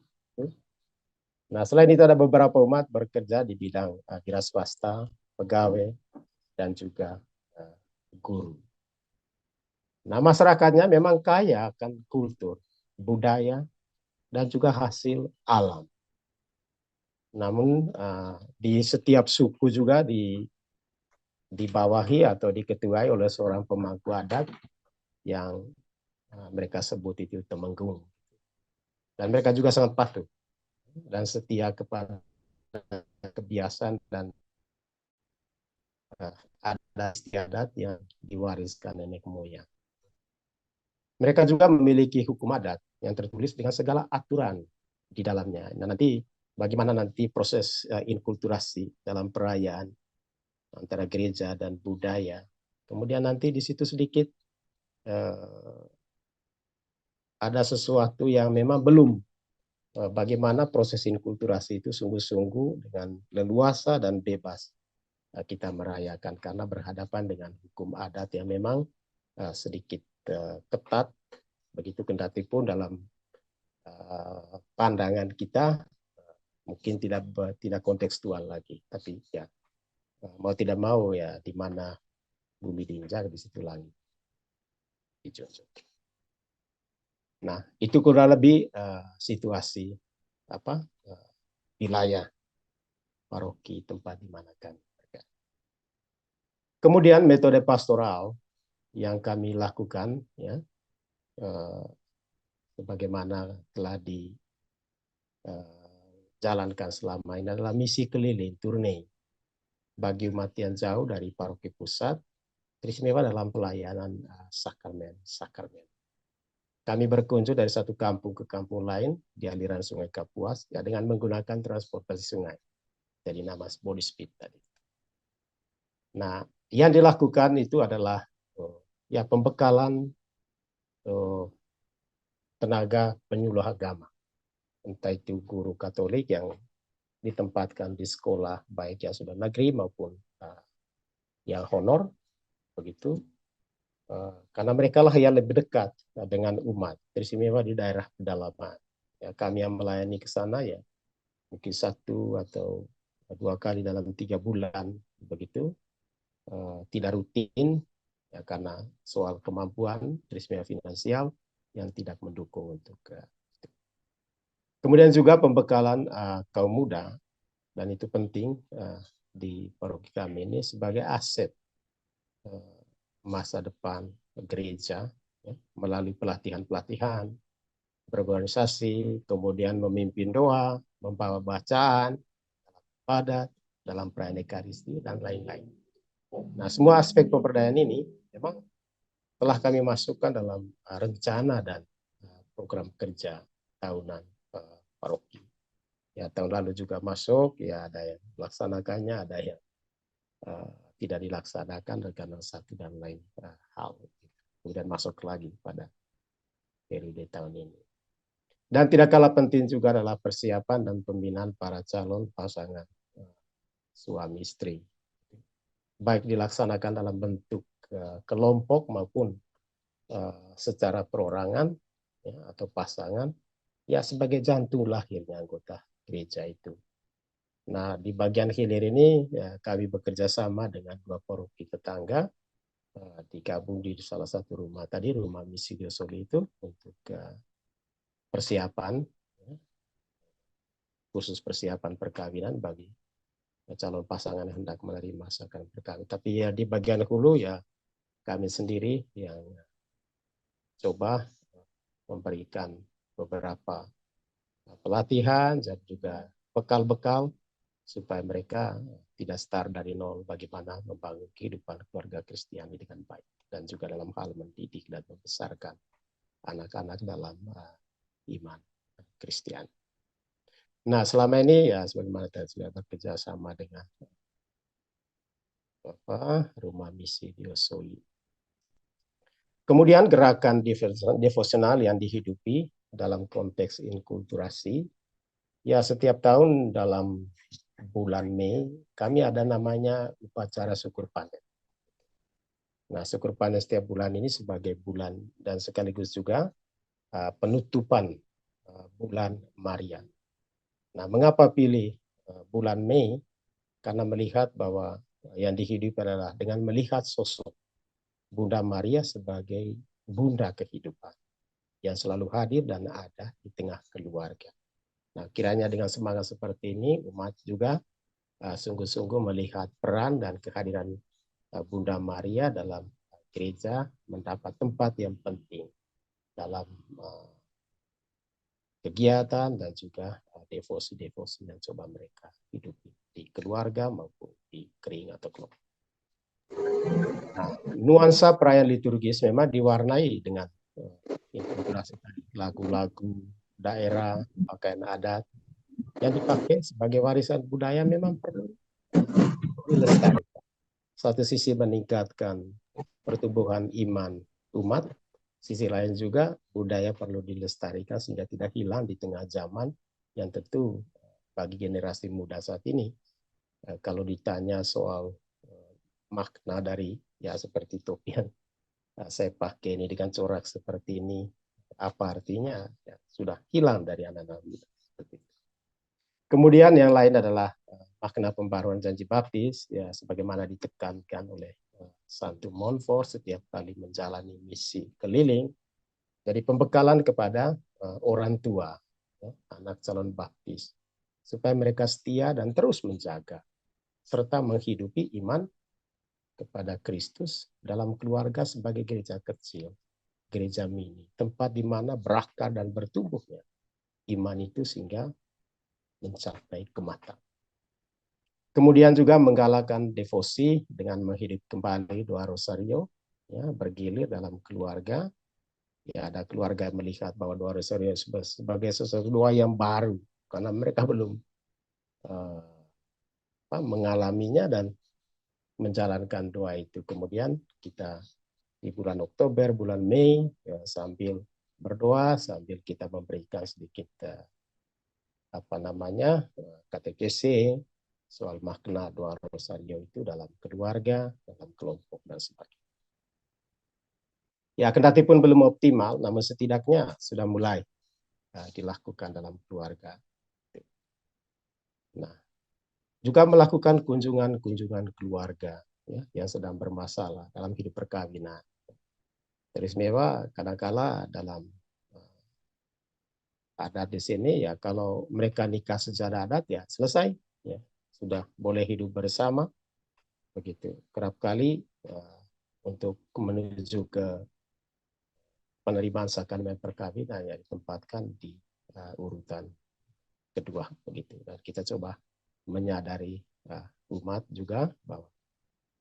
Nah, selain itu ada beberapa umat bekerja di bidang wira swasta, pegawai, dan juga guru. Nah, masyarakatnya memang kaya akan kultur, budaya, dan juga hasil alam. Namun di setiap suku juga dibawahi atau diketuai oleh seorang pemangku adat yang mereka sebut itu temenggung. Dan mereka juga sangat patuh dan setia kepada kebiasaan dan adat istiadat yang diwariskan nenek moyang. Mereka juga memiliki hukum adat yang tertulis dengan segala aturan di dalamnya. Nah, nanti bagaimana nanti proses inkulturasi dalam perayaan antara gereja dan budaya. Kemudian nanti di situ sedikit ada sesuatu yang memang belum, bagaimana proses inkulturasi itu sungguh-sungguh dengan leluasa dan bebas kita merayakan, karena berhadapan dengan hukum adat yang memang sedikit ketat, begitu kendati pun dalam pandangan kita mungkin tidak kontekstual lagi, tapi ya mau tidak mau ya di mana bumi diinjak di situ langit dijunjung. Nah, itu kurang lebih situasi wilayah paroki tempat di mana kami berada. Kemudian metode pastoral yang kami lakukan, ya, sebagaimana telah dijalankan selama ini adalah misi keliling turne bagi umat yang jauh dari paroki pusat, teristimewa dalam pelayanan sakramen. Kami berkunjung dari satu kampung ke kampung lain di aliran Sungai Kapuas ya, dengan menggunakan transportasi sungai. Jadi nama body speed tadi. Nah, yang dilakukan itu adalah ya pembekalan tenaga penyuluh agama, entah itu guru Katolik yang ditempatkan di sekolah baik yang sudah negeri maupun yang honor, begitu. Karena mereka lah yang lebih dekat dengan umat, teristimewa di daerah pedalaman. Ya, kami yang melayani ke sana ya mungkin 1 atau 2 kali dalam 3 bulan, begitu. Tidak rutin ya, karena soal kemampuan, teristimewa finansial yang tidak mendukung untuk. Kemudian juga pembekalan kaum muda, dan itu penting di paroki kami ini sebagai aset masa depan gereja, ya, melalui pelatihan-pelatihan, berorganisasi, kemudian memimpin doa, membawa bacaan, padat dalam perayaan Ekaristi, dan lain-lain. Nah, semua aspek pemberdayaan ini memang telah kami masukkan dalam rencana dan program kerja tahunan paroki. Ya, tahun lalu juga masuk, ya ada yang melaksanakannya, ada yang tidak dilaksanakan karena satu dan lain hal. Kemudian masuk lagi pada periode tahun ini. Dan tidak kalah penting juga adalah persiapan dan pembinaan para calon pasangan suami istri. Baik dilaksanakan dalam bentuk kelompok maupun secara perorangan ya, atau pasangan, ya sebagai jantung lahirnya anggota gereja itu. Nah, di bagian hilir ini ya, kami bekerja sama dengan 2 paroki tetangga, digabung di salah satu rumah tadi, rumah misi Diosoli itu untuk persiapan, ya, khusus persiapan perkawinan bagi calon pasangan yang hendak menerima masakan perkawinan. Tapi ya di bagian hulu ya kami sendiri yang coba memberikan beberapa pelatihan dan juga bekal-bekal supaya mereka tidak start dari nol, bagaimana membangun kehidupan keluarga Kristiani dengan baik, dan juga dalam hal mendidik dan membesarkan anak-anak dalam iman Kristiani. Nah, selama ini ya sebagaimana kita sudah bekerja sama dengan Rumah Misi Diosoli. Kemudian gerakan devosional yang dihidupi dalam konteks inkulturasi, ya setiap tahun dalam bulan Mei kami ada namanya upacara syukur panen. Nah, syukur panen setiap bulan ini sebagai bulan dan sekaligus juga penutupan bulan Maria. Nah, mengapa pilih bulan Mei? Karena melihat bahwa yang dihidupi adalah dengan melihat sosok Bunda Maria sebagai bunda kehidupan yang selalu hadir dan ada di tengah keluarga. Nah, kiranya dengan semangat seperti ini umat juga sungguh-sungguh melihat peran dan kehadiran Bunda Maria dalam gereja mendapat tempat yang penting dalam kegiatan dan juga devosi-devosi yang coba mereka hidupi di keluarga maupun di kering atau kelompok. Nah, nuansa perayaan liturgis memang diwarnai dengan inspirasi lagu-lagu daerah, pakaian adat yang dipakai sebagai warisan budaya memang perlu dilestarikan. Satu sisi meningkatkan pertumbuhan iman umat, sisi lain juga budaya perlu dilestarikan sehingga tidak hilang di tengah zaman yang tentu bagi generasi muda saat ini kalau ditanya soal makna dari ya seperti topi yang saya pakai ini dengan corak seperti ini, apa artinya ya, sudah hilang dari anak-anak muda. Kemudian yang lain adalah makna pembaruan janji baptis, ya sebagaimana ditekankan oleh Santo Montfort setiap kali menjalani misi keliling. Jadi pembekalan kepada orang tua, ya, anak calon baptis, supaya mereka setia dan terus menjaga serta menghidupi iman kepada Kristus dalam keluarga sebagai gereja kecil, gereja mini, tempat di mana berakar dan bertumbuhnya iman itu sehingga mencapai kematangan. Kemudian juga menggalakkan devosi dengan menghidup kembali doa rosario, ya, bergilir dalam keluarga. Ya, ada keluarga yang melihat bahwa doa rosario sebagai sesuatu doa yang baru karena mereka belum mengalaminya dan menjalankan doa itu. Kemudian kita di bulan Oktober, bulan Mei, ya, sambil berdoa sambil kita memberikan sedikit katekese soal makna doa rosario itu dalam keluarga, dalam kelompok dan sebagainya. Ya, kendati pun belum optimal, namun setidaknya sudah mulai dilakukan dalam keluarga. Nah, juga melakukan kunjungan-kunjungan keluarga ya, yang sedang bermasalah dalam hidup perkawinan. Teristimewa kadang-kala dalam adat di sini ya, kalau mereka nikah secara adat ya selesai, ya sudah boleh hidup bersama begitu. Kerap kali untuk menuju ke penerimaan sakrament perkawinan yang ditempatkan di urutan kedua begitu. Dan kita coba menyadari umat juga bahwa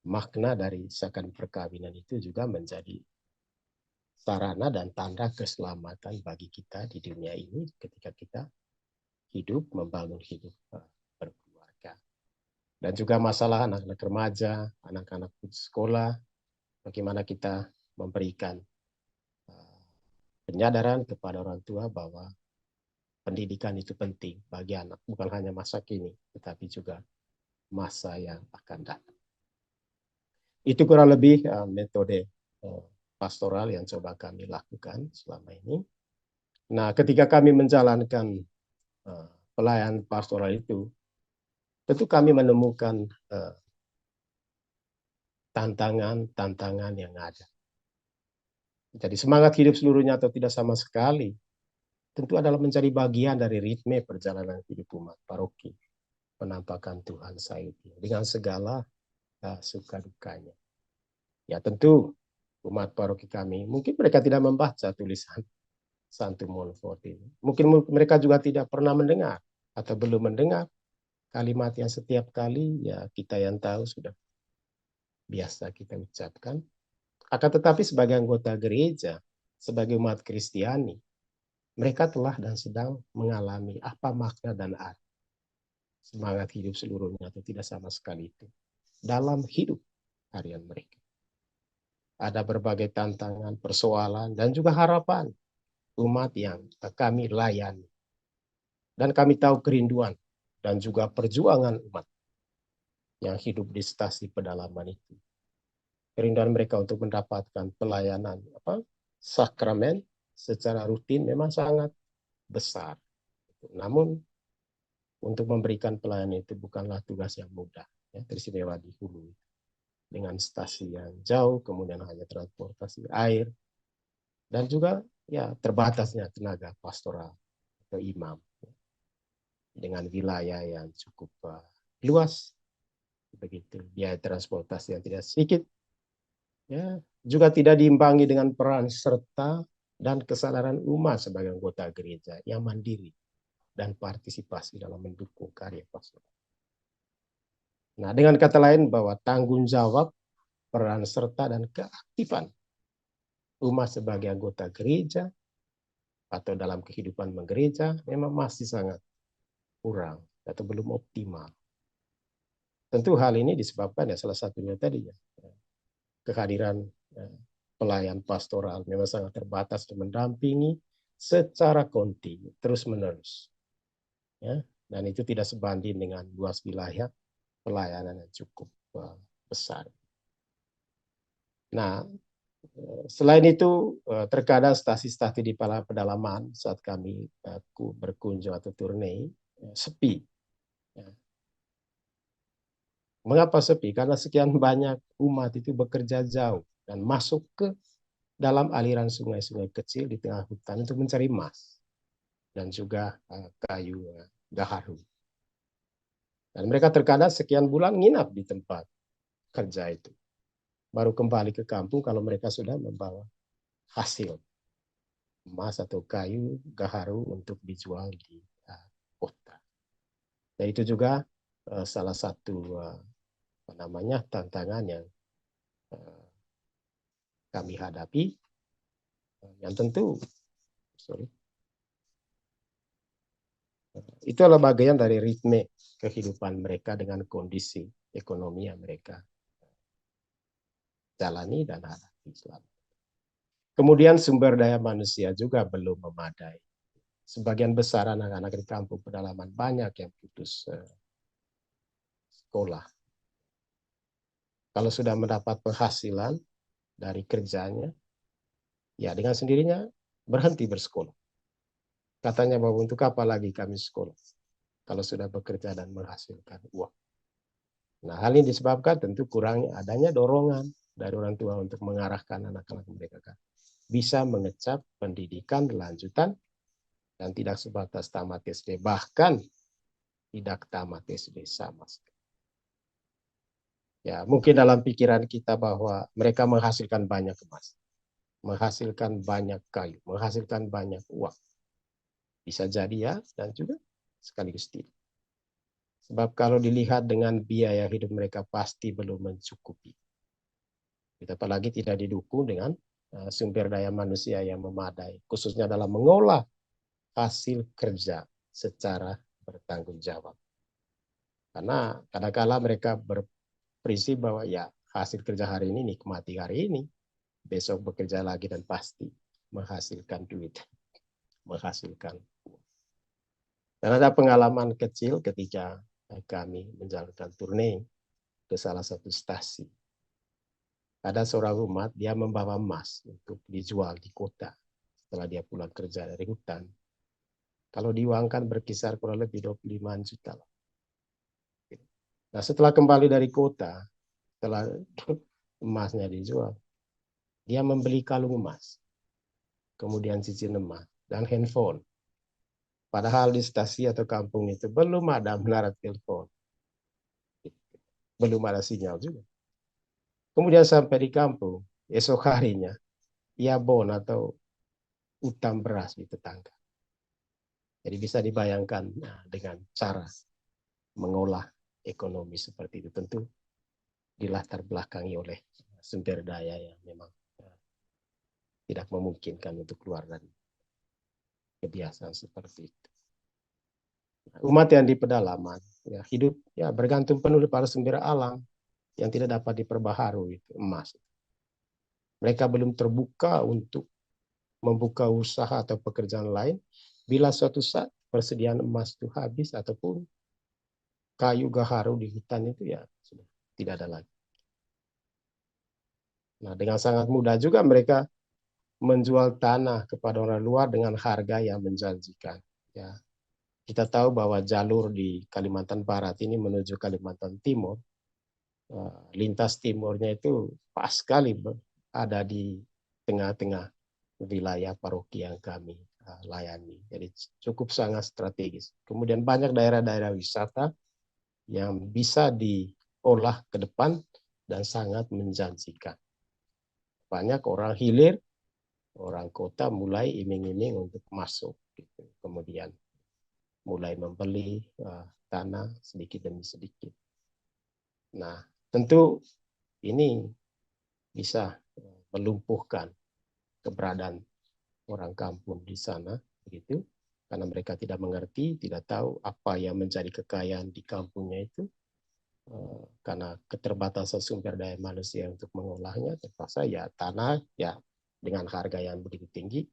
makna dari sakrament perkawinan itu juga menjadi sarana dan tanda keselamatan bagi kita di dunia ini ketika kita hidup, membangun hidup berkeluarga. Dan juga masalah anak-anak remaja, anak-anak putus sekolah, bagaimana kita memberikan penyadaran kepada orang tua bahwa pendidikan itu penting bagi anak, bukan hanya masa kini, tetapi juga masa yang akan datang. Itu kurang lebih metode pastoral yang coba kami lakukan selama ini. Nah, ketika kami menjalankan pelayanan pastoral itu, tentu kami menemukan tantangan-tantangan yang ada. Jadi semangat hidup seluruhnya atau tidak sama sekali, tentu adalah menjadi bagian dari ritme perjalanan hidup umat paroki. Penampakan Tuhan Sayuti dengan segala suka dukanya. Ya tentu umat paroki kami, mungkin mereka tidak membaca tulisan Santo Montfort ini. Mungkin mereka juga tidak pernah mendengar atau belum mendengar kalimat yang setiap kali ya kita yang tahu sudah biasa kita ucapkan. Akan tetapi sebagai anggota gereja, sebagai umat Kristiani, mereka telah dan sedang mengalami apa makna dan arti semangat hidup seluruhnya atau tidak sama sekali itu dalam hidup harian mereka. Ada berbagai tantangan, persoalan, dan juga harapan umat yang kami layani. Dan kami tahu kerinduan dan juga perjuangan umat yang hidup di stasi pedalaman itu. Kerinduan mereka untuk mendapatkan pelayanan sakramen secara rutin memang sangat besar. Namun untuk memberikan pelayanan itu bukanlah tugas yang mudah. Ya, teristimewa di hulu dengan stasi yang jauh, kemudian hanya transportasi air, dan juga ya terbatasnya tenaga pastoral atau imam dengan wilayah yang cukup luas, begitu biaya transportasi yang tidak sedikit, ya juga tidak diimbangi dengan peran serta dan kesadaran umat sebagai anggota gereja yang mandiri dan partisipasi dalam mendukung karya pastoral. Nah, dengan kata lain bahwa tanggung jawab, peran serta dan keaktifan umat sebagai anggota gereja atau dalam kehidupan menggereja memang masih sangat kurang atau belum optimal. Tentu hal ini disebabkan ya salah satunya tadi ya kehadiran pelayan pastoral memang sangat terbatas dan mendampingi secara kontinu terus-menerus. Ya, dan itu tidak sebanding dengan luas wilayah pelayanan yang cukup besar. Nah, selain itu terkadang stasi-stasi di pedalaman saat kami berkunjung atau turne sepi. Mengapa sepi? Karena sekian banyak umat itu bekerja jauh dan masuk ke dalam aliran sungai-sungai kecil di tengah hutan untuk mencari emas dan juga kayu gaharu. Dan mereka terkadang sekian bulan nginap di tempat kerja itu. Baru kembali ke kampung kalau mereka sudah membawa hasil emas atau kayu gaharu untuk dijual di kota. Dan itu juga salah satu tantangan yang kami hadapi, yang tentu itu adalah bagian dari ritme kehidupan mereka dengan kondisi ekonomi yang mereka jalani dan hadapi selama. Kemudian sumber daya manusia juga belum memadai. Sebagian besar anak-anak di kampung pedalaman banyak yang putus sekolah. Kalau sudah mendapat penghasilan dari kerjanya, ya dengan sendirinya berhenti bersekolah. Katanya bahwa untuk apa lagi kami sekolah kalau sudah bekerja dan menghasilkan uang. Nah, hal ini disebabkan tentu kurangnya adanya dorongan dari orang tua untuk mengarahkan anak-anak mereka kan bisa mengecap pendidikan lanjutan dan tidak sebatas tamat SD, bahkan tidak tamat SD sama sekali. Ya, mungkin dalam pikiran kita bahwa mereka menghasilkan banyak emas, menghasilkan banyak kayu, menghasilkan banyak uang. Bisa jadi ya, dan juga sekaligus tidak. Sebab kalau dilihat dengan biaya hidup mereka pasti belum mencukupi. Apalagi tidak didukung dengan sumber daya manusia yang memadai, khususnya dalam mengolah hasil kerja secara bertanggung jawab. Karena kadang-kala mereka berprinsip bahwa ya hasil kerja hari ini nikmati hari ini, besok bekerja lagi dan pasti menghasilkan duit, menghasilkan uang. Dan ada pengalaman kecil ketika kami menjalankan turne ke salah satu stasi. Ada seorang umat, dia membawa emas untuk dijual di kota setelah dia pulang kerja dari hutan. Kalau diuangkan berkisar kurang lebih 25 juta. Nah, setelah kembali dari kota, setelah emasnya dijual, dia membeli kalung emas, kemudian cincin emas, dan handphone. Padahal di stasi atau kampung itu belum ada menara telepon. Belum ada sinyal juga. Kemudian sampai di kampung, esok harinya, ia bon atau utang beras di tetangga. Jadi bisa dibayangkan dengan cara mengolah ekonomi seperti itu. Tentu dilatar belakangi oleh sumber daya yang memang tidak memungkinkan untuk keluar dari kebiasaan seperti itu. Umat yang di pedalaman ya hidup ya bergantung penuh pada sumber alam yang tidak dapat diperbaharui, emas. Mereka belum terbuka untuk membuka usaha atau pekerjaan lain bila suatu saat persediaan emas itu habis ataupun kayu gaharu di hutan itu ya sudah tidak ada lagi. Nah, dengan sangat mudah juga mereka menjual tanah kepada orang luar dengan harga yang menjanjikan. Ya, kita tahu bahwa jalur di Kalimantan Barat ini menuju Kalimantan Timur, lintas timurnya itu pas sekali ada di tengah-tengah wilayah paroki yang kami layani. Jadi cukup sangat strategis. Kemudian banyak daerah-daerah wisata yang bisa diolah ke depan dan sangat menjanjikan. Banyak orang hilir, orang kota mulai iming-iming untuk masuk. Gitu. Kemudian mulai membeli tanah sedikit demi sedikit. Nah, tentu ini bisa melumpuhkan keberadaan orang kampung di sana, begitu, karena mereka tidak mengerti, tidak tahu apa yang menjadi kekayaan di kampungnya itu, karena keterbatasan sumber daya manusia untuk mengolahnya, terpaksa ya tanah ya dengan harga yang begitu tinggi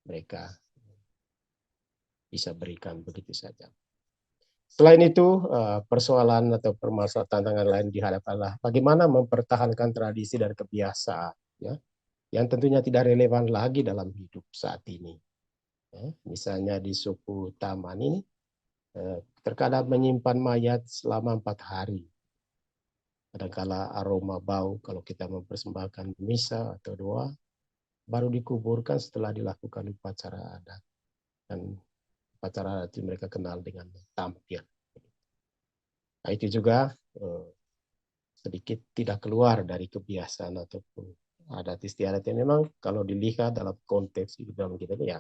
mereka bisa berikan begitu saja. Selain itu, persoalan atau permasalahan tantangan lain dihadapkan bagaimana mempertahankan tradisi dan kebiasaan, ya, yang tentunya tidak relevan lagi dalam hidup saat ini. Ya, misalnya di suku Taman ini, terkadang menyimpan mayat selama 4 hari. Kadangkala aroma bau kalau kita mempersembahkan misa atau doa, baru dikuburkan setelah dilakukan upacara adat. Dan upacara adat mereka kenal dengan tampil. Nah, itu juga sedikit tidak keluar dari kebiasaan ataupun adat istiadat yang memang kalau dilihat dalam konteks dalam kita ini ya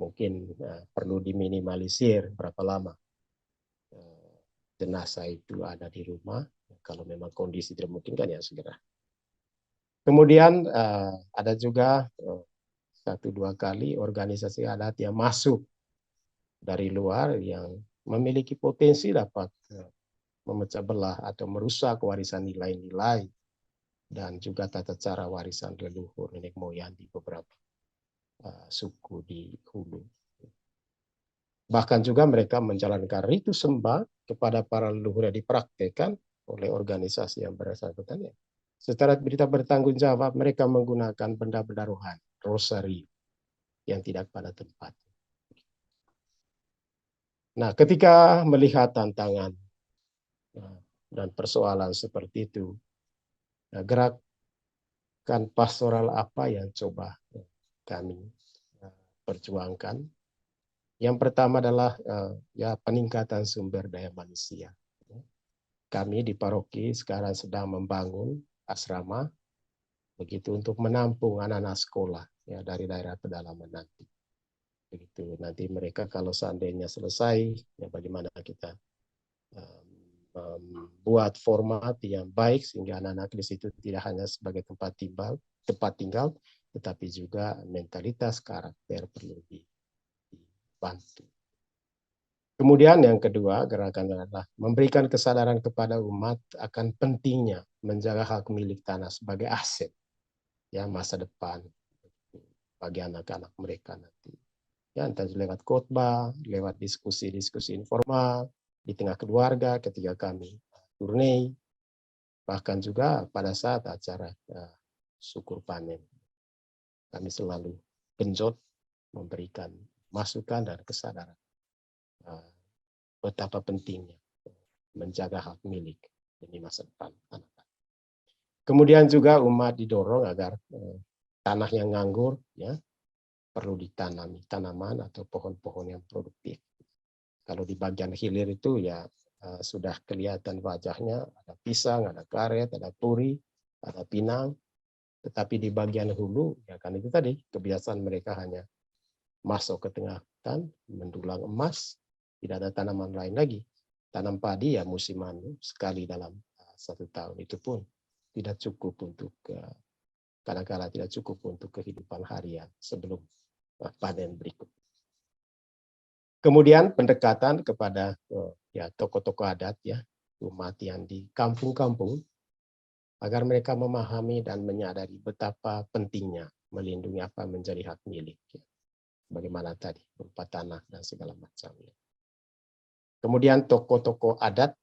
mungkin perlu diminimalisir berapa lama jenazah itu ada di rumah. Kalau memang kondisi tidak memungkinkan ya segera. Kemudian ada juga 1-2 kali organisasi adat yang masuk dari luar yang memiliki potensi dapat memecah belah atau merusak warisan nilai-nilai dan juga tata cara warisan leluhur nenek moyang di beberapa suku di hulu. Bahkan juga mereka menjalankan ritu sembah kepada para leluhur yang dipraktekkan oleh organisasi yang bersangkutan. Secara berita bertanggung jawab, mereka menggunakan benda-benda rohani, rosari, yang tidak pada tempat. Nah, ketika melihat tantangan dan persoalan seperti itu, gerakan pastoral apa yang coba kami perjuangkan? Yang pertama adalah peningkatan sumber daya manusia. Kami di paroki sekarang sedang membangun asrama, begitu untuk menampung anak-anak sekolah ya dari daerah pedalaman nanti. Begitu nanti mereka kalau seandainya selesai, ya bagaimana kita membuat format yang baik sehingga anak-anak di situ tidak hanya sebagai tempat tinggal, tetapi juga mentalitas karakter perlu dibantu. Kemudian yang kedua, gerakan adalah memberikan kesadaran kepada umat akan pentingnya menjaga hak milik tanah sebagai aset ya masa depan bagi anak-anak mereka nanti. Ya, entah lewat khotbah, lewat diskusi-diskusi informal di tengah keluarga ketika kami turnei, bahkan juga pada saat acara syukur panen. Kami selalu genjot memberikan masukan dan kesadaran betapa pentingnya menjaga hak milik demi masa depan anak-anak. Kemudian juga umat didorong agar tanah yang nganggur ya perlu ditanami tanaman atau pohon-pohon yang produktif. Kalau di bagian hilir itu ya sudah kelihatan wajahnya, ada pisang, ada karet, ada puri, ada pinang. Tetapi di bagian hulu ya kan itu tadi kebiasaan mereka hanya masuk ke tengah hutan, mendulang emas, tidak ada tanaman lain lagi. Tanam padi ya musiman sekali dalam 1 tahun, itu pun tidak cukup untuk kadang-kala tidak cukup untuk kehidupan harian sebelum panen berikut. Kemudian pendekatan kepada ya tokoh-tokoh adat ya umat yang di kampung-kampung agar mereka memahami dan menyadari betapa pentingnya melindungi apa menjadi hak milik ya. Bagaimana tadi berupa tanah dan segala macamnya. Kemudian tokoh-tokoh adat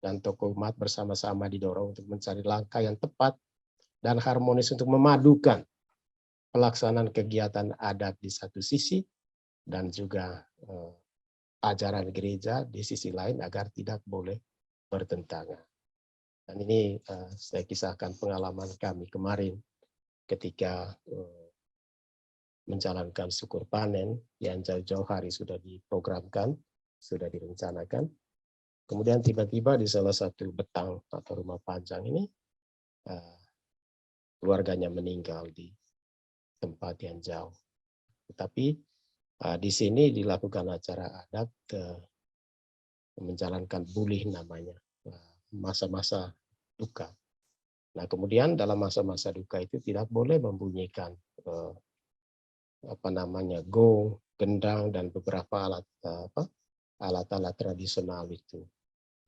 dan tokoh umat bersama-sama didorong untuk mencari langkah yang tepat dan harmonis untuk memadukan pelaksanaan kegiatan adat di satu sisi dan juga ajaran gereja di sisi lain agar tidak boleh bertentangan. Dan ini saya kisahkan pengalaman kami kemarin ketika menjalankan syukur panen yang jauh-jauh hari sudah diprogramkan, sudah direncanakan. Kemudian tiba-tiba di salah satu betang atau rumah panjang ini keluarganya meninggal di tempat yang jauh. Tetapi di sini dilakukan acara adat menjalankan bulih namanya, masa-masa duka. Nah kemudian dalam masa-masa duka itu tidak boleh membunyikan gong, gendang dan beberapa alat-alat tradisional itu.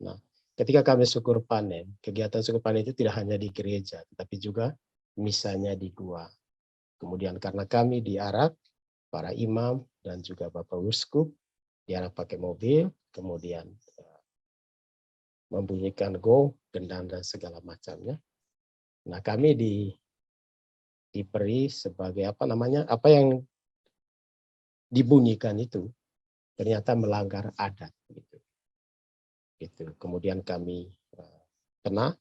Nah ketika kami syukur panen, kegiatan syukur panen itu tidak hanya di gereja, tetapi juga misanya di gua. Kemudian karena kami diarak, para imam dan juga Bapak Uskup diarak pakai mobil, kemudian membunyikan gong, gendang dan segala macamnya. Nah kami diberi sebagai apa yang dibunyikan itu ternyata melanggar adat gitu. Kemudian kami kena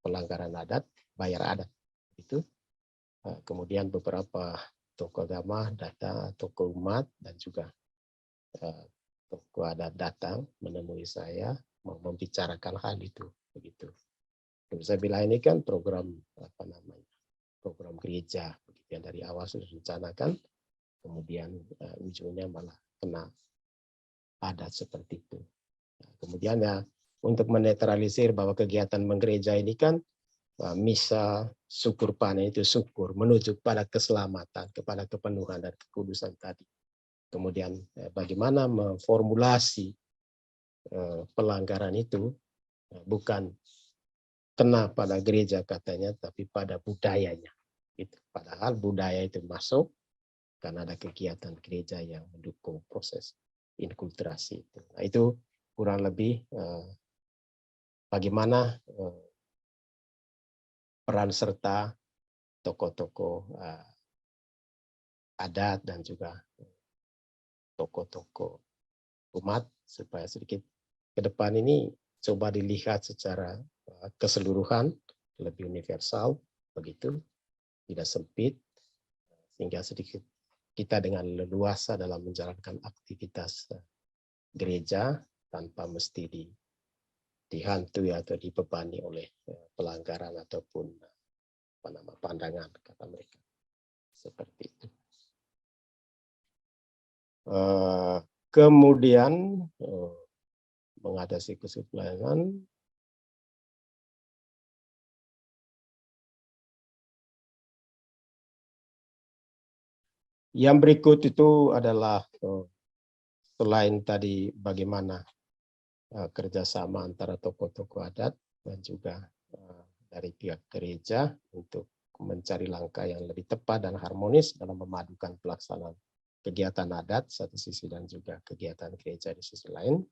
pelanggaran adat, bayar adat itu. Kemudian beberapa tokoh agama datang, tokoh umat dan juga tokoh adat datang menemui saya mau membicarakan hal itu begitu. Dan saya bilang ini kan program program gereja begitu yang dari awal sudah direncanakan, kemudian ujungnya malah kena adat seperti itu. Nah, kemudian ya untuk menetralisir bahwa kegiatan menggereja ini kan misa syukur panen itu syukur menuju pada keselamatan, kepada kepenuhan dan kekudusan tadi. Kemudian bagaimana memformulasi pelanggaran itu bukan kena pada gereja katanya, tapi pada budayanya. Gitu. Padahal budaya itu masuk karena ada kegiatan gereja yang mendukung proses inkulturasi itu. Nah, itu kurang lebih bagaimana peran serta tokoh-tokoh adat dan juga tokoh-tokoh umat, supaya sedikit ke depan ini coba dilihat secara keseluruhan, lebih universal begitu, tidak sempit, sehingga sedikit kita dengan leluasa dalam menjalankan aktivitas gereja tanpa mesti dihantui atau dibebani oleh pelanggaran ataupun pandangan kata mereka seperti itu. Kemudian mengatasi kesulitan, yang berikut itu adalah selain tadi bagaimana kerjasama antara tokoh-tokoh adat dan juga dari pihak gereja untuk mencari langkah yang lebih tepat dan harmonis dalam memadukan pelaksanaan kegiatan adat satu sisi dan juga kegiatan gereja di sisi lain.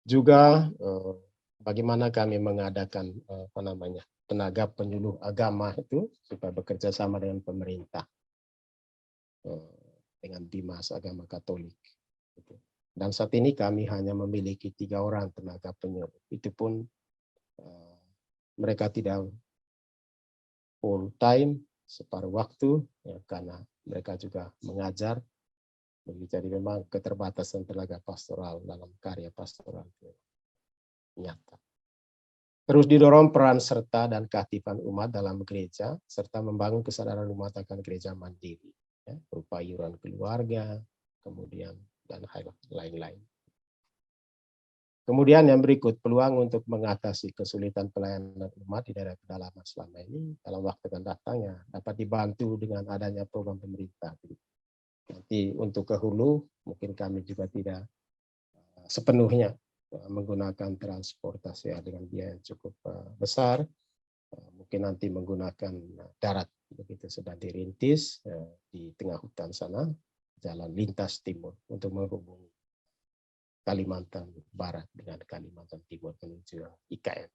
Juga bagaimana kami mengadakan tenaga penyuluh agama itu supaya bekerja sama dengan pemerintah, dengan Bimas Agama Katolik. Dan saat ini kami hanya memiliki 3 orang tenaga penyuluh. Itu pun mereka tidak full time, separuh waktu, ya, karena mereka juga mengajar. Jadi memang keterbatasan tenaga pastoral dalam karya pastoral itu nyata. Terus didorong peran serta dan keaktifan umat dalam gereja, serta membangun kesadaran umat akan gereja mandiri, ya, berupa iuran keluarga, kemudian dan hal lain-lain. Kemudian yang berikut, peluang untuk mengatasi kesulitan pelayanan umat di daerah pedalaman selama ini dalam waktu akan datang ya dapat dibantu dengan adanya program pemerintah. Nanti untuk ke hulu mungkin kami juga tidak sepenuhnya menggunakan transportasi dengan biaya yang cukup besar. Mungkin nanti menggunakan darat, begitu sedang dirintis di tengah hutan sana, jalan lintas timur untuk menghubungi Kalimantan Barat dengan Kalimantan Timur menuju IKN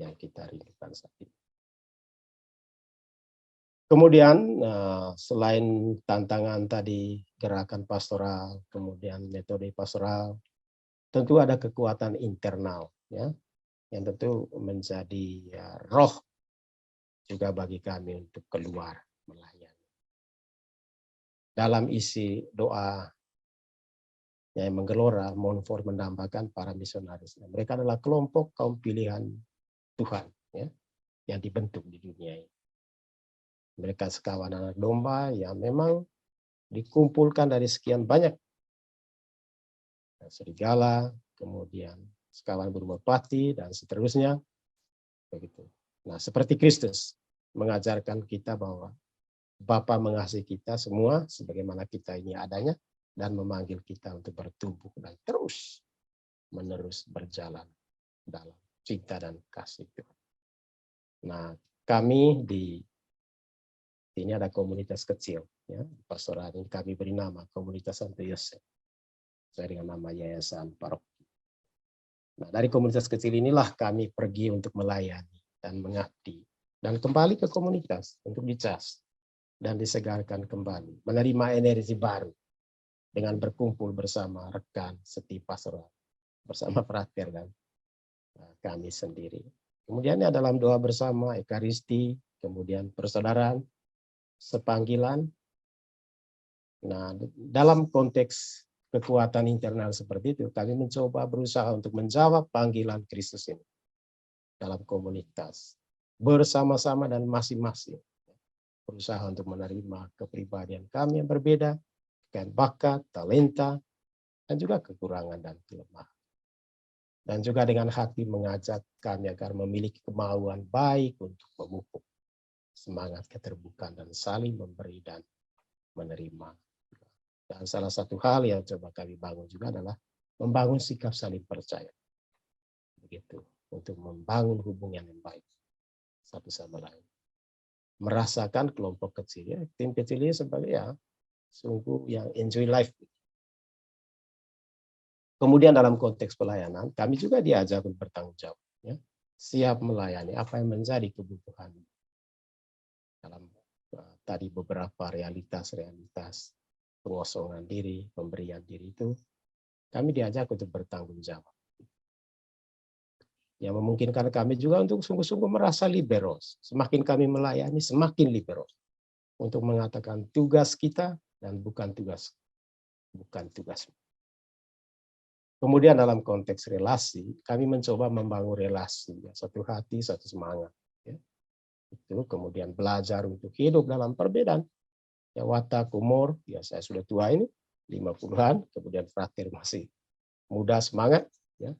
yang kita rindukan saat ini. Kemudian selain tantangan tadi gerakan pastoral, kemudian metode pastoral, tentu ada kekuatan internal, ya, yang tentu menjadi roh juga bagi kami untuk keluar melayani. Dalam isi doa yang menggelora, Montfort menambahkan para misionaris. Mereka adalah kelompok kaum pilihan Tuhan, ya, yang dibentuk di dunia ini. Mereka sekawan anak domba yang memang dikumpulkan dari sekian banyak serigala, kemudian sekawan burung merpati, dan seterusnya. Begitu. Nah, seperti Kristus mengajarkan kita bahwa Bapa mengasihi kita semua sebagaimana kita ini adanya dan memanggil kita untuk bertumbuh dan terus menerus berjalan dalam cinta dan kasih Tuhan. Nah, kami di ini ada komunitas kecil, ya, pastoral ini kami beri nama Komunitas Santo Yosef, sesuai dengan nama Yayasan Paroki. Nah, dari komunitas kecil inilah kami pergi untuk melayani dan mengabdi dan kembali ke komunitas untuk dicas dan disegarkan kembali, menerima energi baru dengan berkumpul bersama rekan setipastoral, bersama frater dan kami sendiri. Kemudian dalam doa bersama, ekaristi, kemudian persaudaraan, sepanggilan. Nah, dalam konteks kekuatan internal seperti itu, kami mencoba berusaha untuk menjawab panggilan Kristus ini dalam komunitas, bersama-sama dan masing-masing berusaha untuk menerima kepribadian kami yang berbeda, dengan bakat, talenta, dan juga kekurangan dan kelemahan. Dan juga dengan hati mengajak kami agar memiliki kemauan baik untuk memupuk semangat keterbukaan dan saling memberi dan menerima. Dan salah satu hal yang coba kami bangun juga adalah membangun sikap saling percaya. Begitu, untuk membangun hubungan yang baik satu sama lain. Merasakan kelompok kecil, ya, tim kecilnya sebagai ya sungguh yang enjoy life. Kemudian dalam konteks pelayanan, kami juga diajak untuk bertanggung jawab, ya, siap melayani apa yang menjadi kebutuhan dalam tadi beberapa realitas pengosongan diri, pemberian diri itu, kami diajak untuk bertanggung jawab. Yang memungkinkan kami juga untuk sungguh-sungguh merasa liberos. Semakin kami melayani, semakin liberos. Untuk mengatakan tugas kita dan bukan tugas. Kemudian dalam konteks relasi, kami mencoba membangun relasi, ya, satu hati, satu semangat. Ya. Itu kemudian belajar untuk hidup dalam perbedaan. Ya, watak, umur, ya saya sudah tua ini, 50-an, kemudian frater masih muda, semangat. Ya.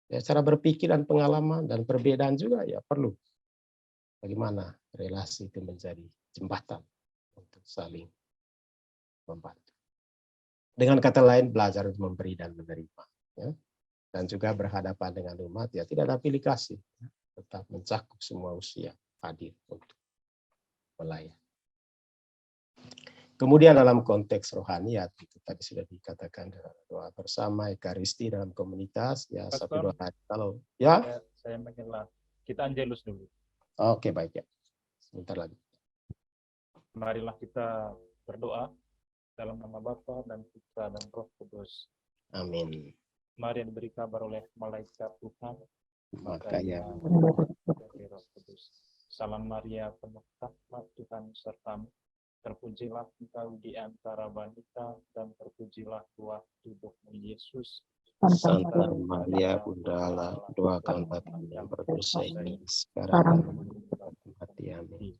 Ya, cara berpikir dan pengalaman dan perbedaan juga ya perlu. Bagaimana relasi itu menjadi jembatan untuk saling membantu. Dengan kata lain, belajar untuk memberi dan menerima. Ya. Dan juga berhadapan dengan umat, ya tidak ada pilih kasih. Tetap mencakup semua usia hadir untuk melayani. Kemudian dalam konteks rohaniat, itu tadi sudah dikatakan doa bersama, ekaristi dalam komunitas, ya Pastor, 1-2 hari. Kalau ya, saya mengira kita Angelus dulu. oke, baik ya. Sebentar lagi. Marilah kita berdoa dalam nama Bapa dan Putra dan Roh Kudus. Amin. Mari yang diberi kabar oleh malaikat Tuhan, Makanya dari Roh Kudus. Salam Maria, penuh rahmat Tuhan sertamu. Terpujilah engkau di antara wanita dan terpujilah buah tubuhmu Yesus. Santa Maria Bunda Allah, doakanlah kami yang berdosa ini sekarang dan mati. Amin.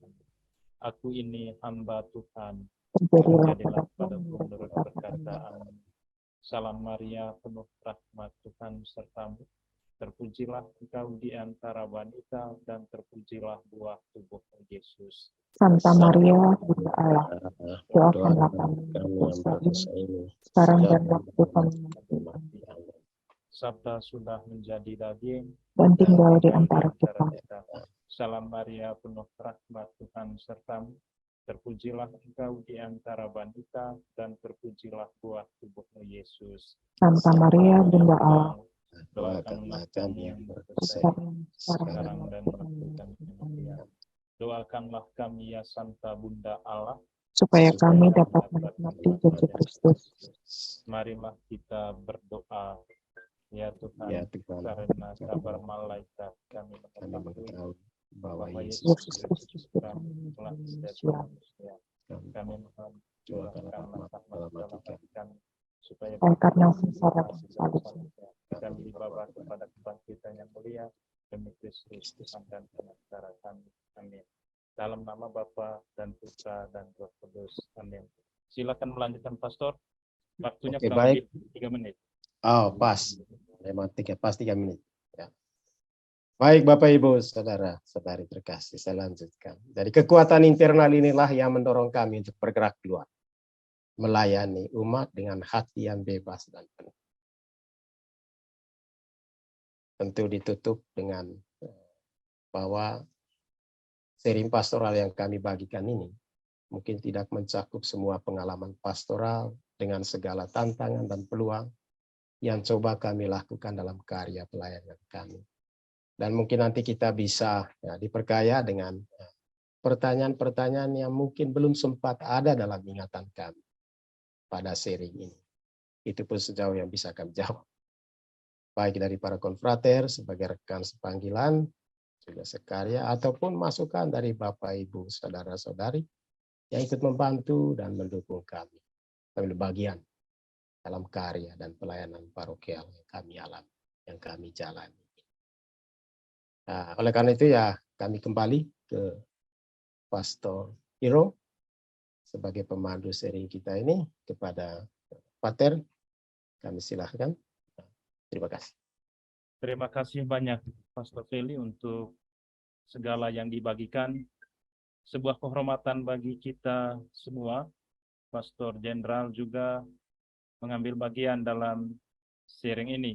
Aku ini hamba Tuhan, Terjadilah jadilah padaku padaku menurut menurut perkataan. perkataan. Salam Maria, penuh rahmat Tuhan sertamu. Terpujilah engkau di antara wanita dan terpujilah buah tubuhmu Yesus. Santa Maria, Bunda Allah, doakanlah kami yang berdosa berdosa ini, ini sekarang dan waktu kami mati. mati. Amin. Sabda sudah menjadi daging Dan tinggal di tinggal antara di kita. Salam Maria, penuh rahmat Tuhan sertamu. Terpujilah engkau di antara wanita dan terpujilah buah tubuhmu Yesus. Santa Maria, Bunda Allah, Doakanlah kami yang berdosa sekarang dan sekarang waktu dan kami waktu mati. kematian. Doakanlah kami ya Santa Bunda Allah, Supaya kami supaya dapat menikmati janji Kristus. marilah kita berdoa. Ya Tuhan, Ya Tuhan, karena kabar malaikat kami kami mengetahui mengetahui bahwa bahwa Yesus Yesus Yesus Kristus Kristus Putra telah manusia, menjadi manusia. kami Kami mohon doakan curahkanlah rahmat rahmat dalam dalam hati hati kami, supaya karena berkenan sengsara dan kasih salibnya, kami dibawa kepada kebangkitan yang mulia demi Kristus Tuhan dan pengacara kami. Amin. Dalam nama Bapa dan Putra dan Roh Kudus. Amin. Silakan melanjutkan, Pastor. Waktunya Oke, kurang baik. lebih 3 menit. Oh, pas. Memang pas 3 menit. Ya. Baik, Bapak, Ibu, Saudara, Saudari terkasih, saya lanjutkan. Dari kekuatan internal inilah yang mendorong kami untuk bergerak keluar. Melayani umat dengan hati yang bebas dan penuh. Tentu ditutup dengan bahwa sering pastoral yang kami bagikan ini mungkin tidak mencakup semua pengalaman pastoral dengan segala tantangan dan peluang yang coba kami lakukan dalam karya pelayanan kami. Dan mungkin nanti kita bisa ya, diperkaya dengan pertanyaan-pertanyaan yang mungkin belum sempat ada dalam ingatan kami pada sharing ini. Itu pun sejauh yang bisa kami jawab. Baik dari para konfrater sebagai rekan sepanggilan, juga sekarya, ataupun masukan dari Bapak, Ibu, Saudara-saudari yang ikut membantu dan mendukung kami. Kami bagian dalam karya dan pelayanan parokial yang kami alami, yang kami jalani. Nah, oleh karena itu ya kami kembali ke Pastor Hiro sebagai pemandu sharing kita ini kepada Pater. Kami silahkan. Terima kasih. Terima kasih banyak, Pastor Feli, untuk segala yang dibagikan. Sebuah kehormatan bagi kita semua. Pastor Jenderal juga mengambil bagian dalam sharing ini.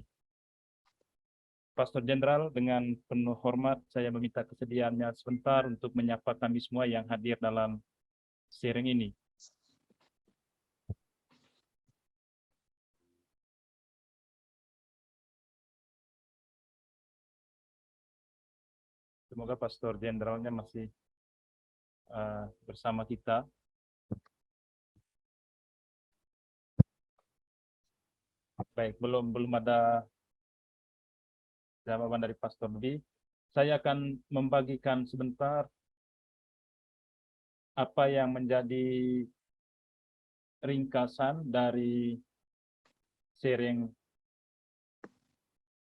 Pastor Jenderal, dengan penuh hormat saya meminta kesediaannya sebentar untuk menyapa kami semua yang hadir dalam sharing ini. Semoga Pastor Jenderalnya masih bersama kita. Baik, belum ada jawaban dari Pastor B. Saya akan membagikan sebentar apa yang menjadi ringkasan dari sharing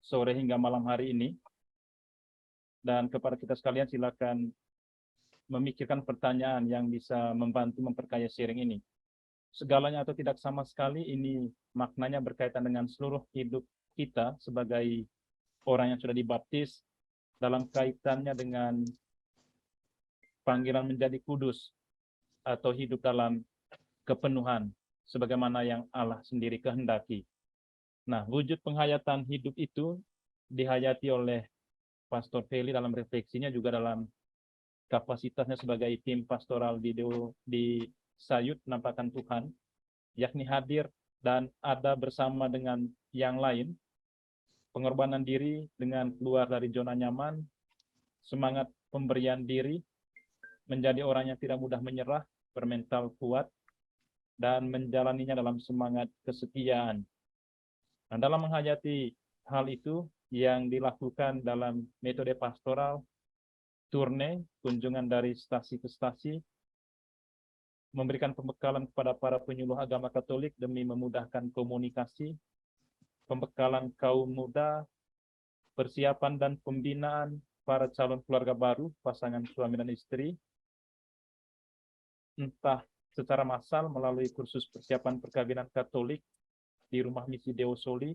sore hingga malam hari ini. Dan kepada kita sekalian silakan memikirkan pertanyaan yang bisa membantu memperkaya sharing ini. Segalanya atau tidak sama sekali, ini maknanya berkaitan dengan seluruh hidup kita sebagai orang yang sudah dibaptis, dalam kaitannya dengan panggilan menjadi kudus atau hidup dalam kepenuhan sebagaimana yang Allah sendiri kehendaki. Nah, wujud penghayatan hidup itu dihayati oleh Pastor Feli dalam refleksinya, juga dalam kapasitasnya sebagai tim pastoral di Sayut Penampakan Tuhan, yakni hadir dan ada bersama dengan yang lain, pengorbanan diri dengan keluar dari zona nyaman, semangat pemberian diri, menjadi orang yang tidak mudah menyerah, bermental kuat, dan menjalaninya dalam semangat kesetiaan. Nah, dalam menghayati hal itu yang dilakukan dalam metode pastoral, turne, kunjungan dari stasi ke stasi, memberikan pembekalan kepada para penyuluh agama Katolik demi memudahkan komunikasi, pembekalan kaum muda, persiapan dan pembinaan para calon keluarga baru, pasangan suami dan istri, entah secara massal melalui kursus persiapan perkawinan Katolik di Rumah Misi Deo Soli,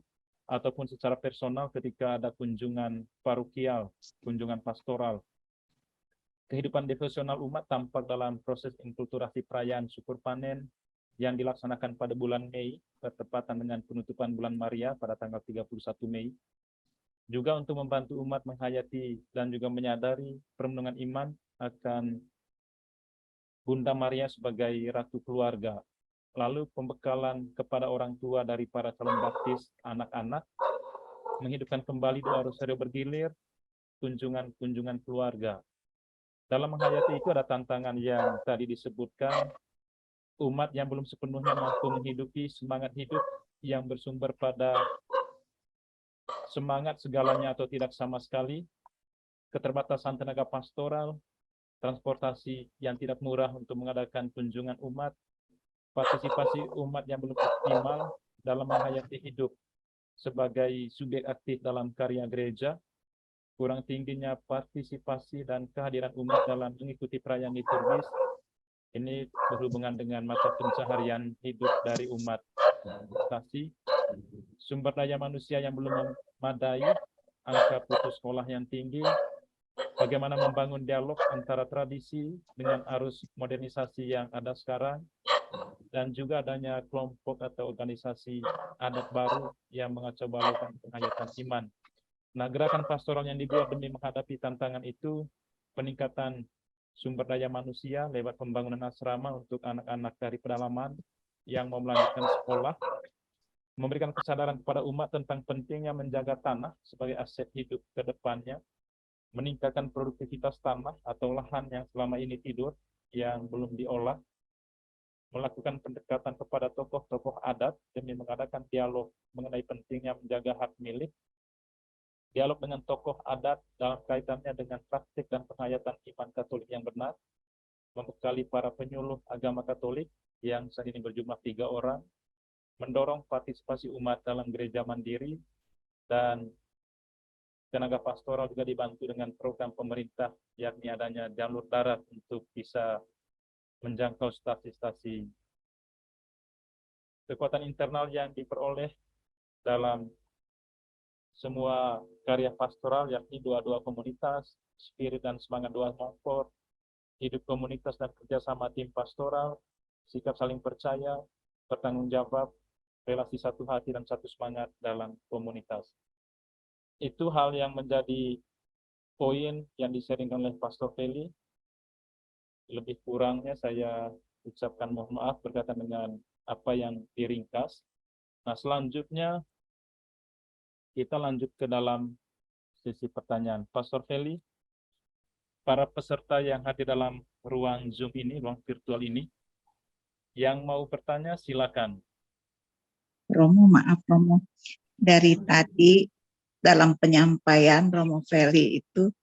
ataupun secara personal ketika ada kunjungan parokial, kunjungan pastoral. Kehidupan devosional umat tampak dalam proses inkulturasi perayaan syukur panen yang dilaksanakan pada bulan Mei, bertepatan dengan penutupan bulan Maria pada tanggal 31 Mei. Juga untuk membantu umat menghayati dan juga menyadari permenungan iman akan Bunda Maria sebagai Ratu Keluarga. Lalu pembekalan kepada orang tua dari para calon baptis anak-anak, menghidupkan kembali doa rosario bergilir, kunjungan-kunjungan keluarga. Dalam menghayati itu ada tantangan yang tadi disebutkan, umat yang belum sepenuhnya mampu menghidupi semangat hidup yang bersumber pada semangat segalanya atau tidak sama sekali, keterbatasan tenaga pastoral, transportasi yang tidak murah untuk mengadakan kunjungan umat, partisipasi umat yang belum optimal dalam menghayati hidup sebagai subjek aktif dalam karya gereja, kurang tingginya partisipasi dan kehadiran umat dalam mengikuti perayaan liturgis. Ini berhubungan dengan mata pencaharian hidup dari umat stasi, sumber daya manusia yang belum memadai, angka putus sekolah yang tinggi, bagaimana membangun dialog antara tradisi dengan arus modernisasi yang ada sekarang, dan juga adanya kelompok atau organisasi adat baru yang mengacau balaukan penghayatan iman. Nah, gerakan pastoral yang dibuat demi menghadapi tantangan itu, peningkatan sumber daya manusia lewat pembangunan asrama untuk anak-anak dari pedalaman yang mau melanjutkan sekolah, memberikan kesadaran kepada umat tentang pentingnya menjaga tanah sebagai aset hidup ke depannya, meningkatkan produktivitas tanah atau lahan yang selama ini tidur, yang belum diolah, melakukan pendekatan kepada tokoh-tokoh adat demi mengadakan dialog mengenai pentingnya menjaga hak milik, dialog dengan tokoh adat dalam kaitannya dengan praktik dan penghayatan iman Katolik yang benar, membekali para penyuluh agama Katolik yang saat ini berjumlah 3 orang, mendorong partisipasi umat dalam gereja mandiri, dan tenaga pastoral juga dibantu dengan program pemerintah, yakni adanya jalur darat untuk bisa menjangkau stasi-stasi. Kekuatan internal yang diperoleh dalam semua karya pastoral, yakni doa-doa komunitas, spirit dan semangat doa mongkor, hidup komunitas dan kerjasama tim pastoral, sikap saling percaya, bertanggung jawab, relasi satu hati dan satu semangat dalam komunitas. Itu hal yang menjadi poin yang disaringkan oleh Pastor Feli. Lebih kurangnya saya ucapkan mohon maaf berkaitan dengan apa yang diringkas. Nah, selanjutnya kita lanjut ke dalam sesi pertanyaan. Pastor Feli, para peserta yang hadir dalam ruang Zoom ini, ruang virtual ini, yang mau bertanya silakan. Romo, maaf Romo. Dari tadi dalam penyampaian Romo Feli itu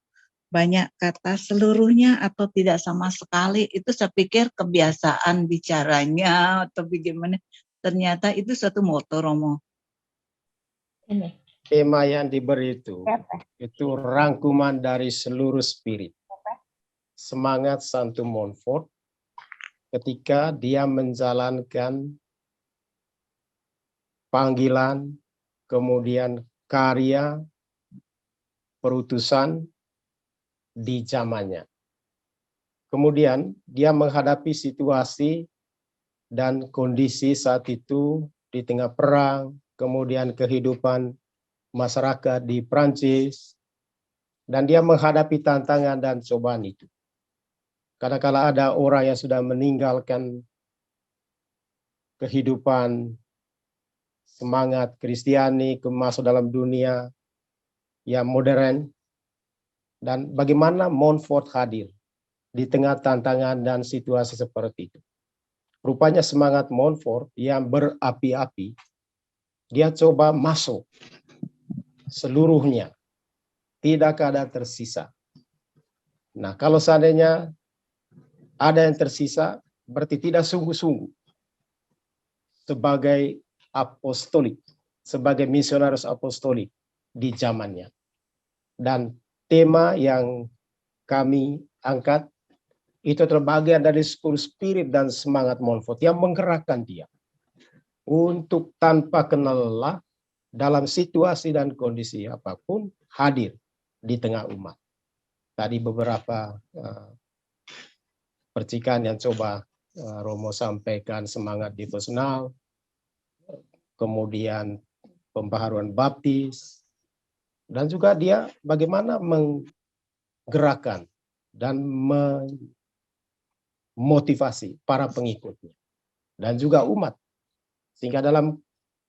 banyak kata seluruhnya atau tidak sama sekali. Itu saya pikir kebiasaan bicaranya atau bagaimana. Ternyata itu satu moto Romo. Tema yang diberi itu rangkuman dari seluruh spirit. Semangat Santo Montfort ketika dia menjalankan panggilan, kemudian karya, perutusan di zamannya. Kemudian dia menghadapi situasi dan kondisi saat itu di tengah perang, kemudian kehidupan masyarakat di Prancis, dan dia menghadapi tantangan dan cobaan itu. Kadang-kala ada orang yang sudah meninggalkan kehidupan semangat Kristiani, masuk dalam dunia yang modern, dan bagaimana Montfort hadir di tengah tantangan dan situasi seperti itu. Rupanya semangat Montfort yang berapi-api, dia coba masuk seluruhnya, tidak ada tersisa. Nah, kalau seandainya ada yang tersisa, berarti tidak sungguh-sungguh sebagai apostolik, sebagai misionaris apostolik di zamannya. Dan tema yang kami angkat itu terbagian dari spirit dan semangat Montfort yang menggerakkan dia untuk tanpa kenal lelah dalam situasi dan kondisi apapun hadir di tengah umat. Tadi beberapa percikan yang coba Romo sampaikan, semangat devosional, kemudian pembaharuan baptis, dan juga dia bagaimana menggerakkan dan memotivasi para pengikutnya dan juga umat. Sehingga dalam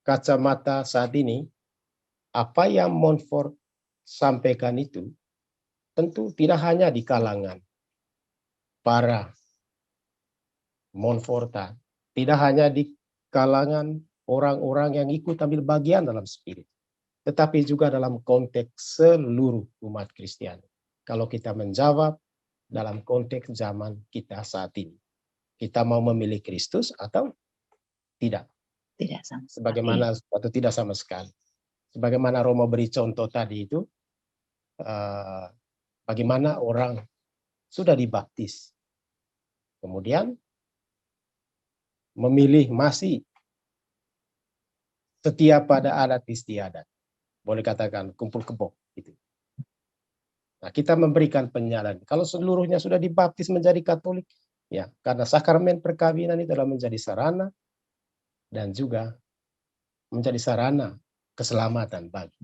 kacamata saat ini, apa yang Montfort sampaikan itu tentu tidak hanya di kalangan para Montfortan, tidak hanya di kalangan orang-orang yang ikut ambil bagian dalam spirit, tetapi juga dalam konteks seluruh umat Kristiani. Kalau kita menjawab dalam konteks zaman kita saat ini, kita mau memilih Kristus atau tidak? Tidak sama sekali. Sebagaimana atau tidak sama sekali. Sebagaimana Romo beri contoh tadi itu, bagaimana orang sudah dibaptis, kemudian memilih masih setia pada adat istiadat, boleh katakan kumpul kebo gitu. Nah, kita memberikan penyalan. Kalau seluruhnya sudah dibaptis menjadi Katolik, ya, karena sakramen perkawinan itu adalah menjadi sarana dan juga menjadi sarana keselamatan bagi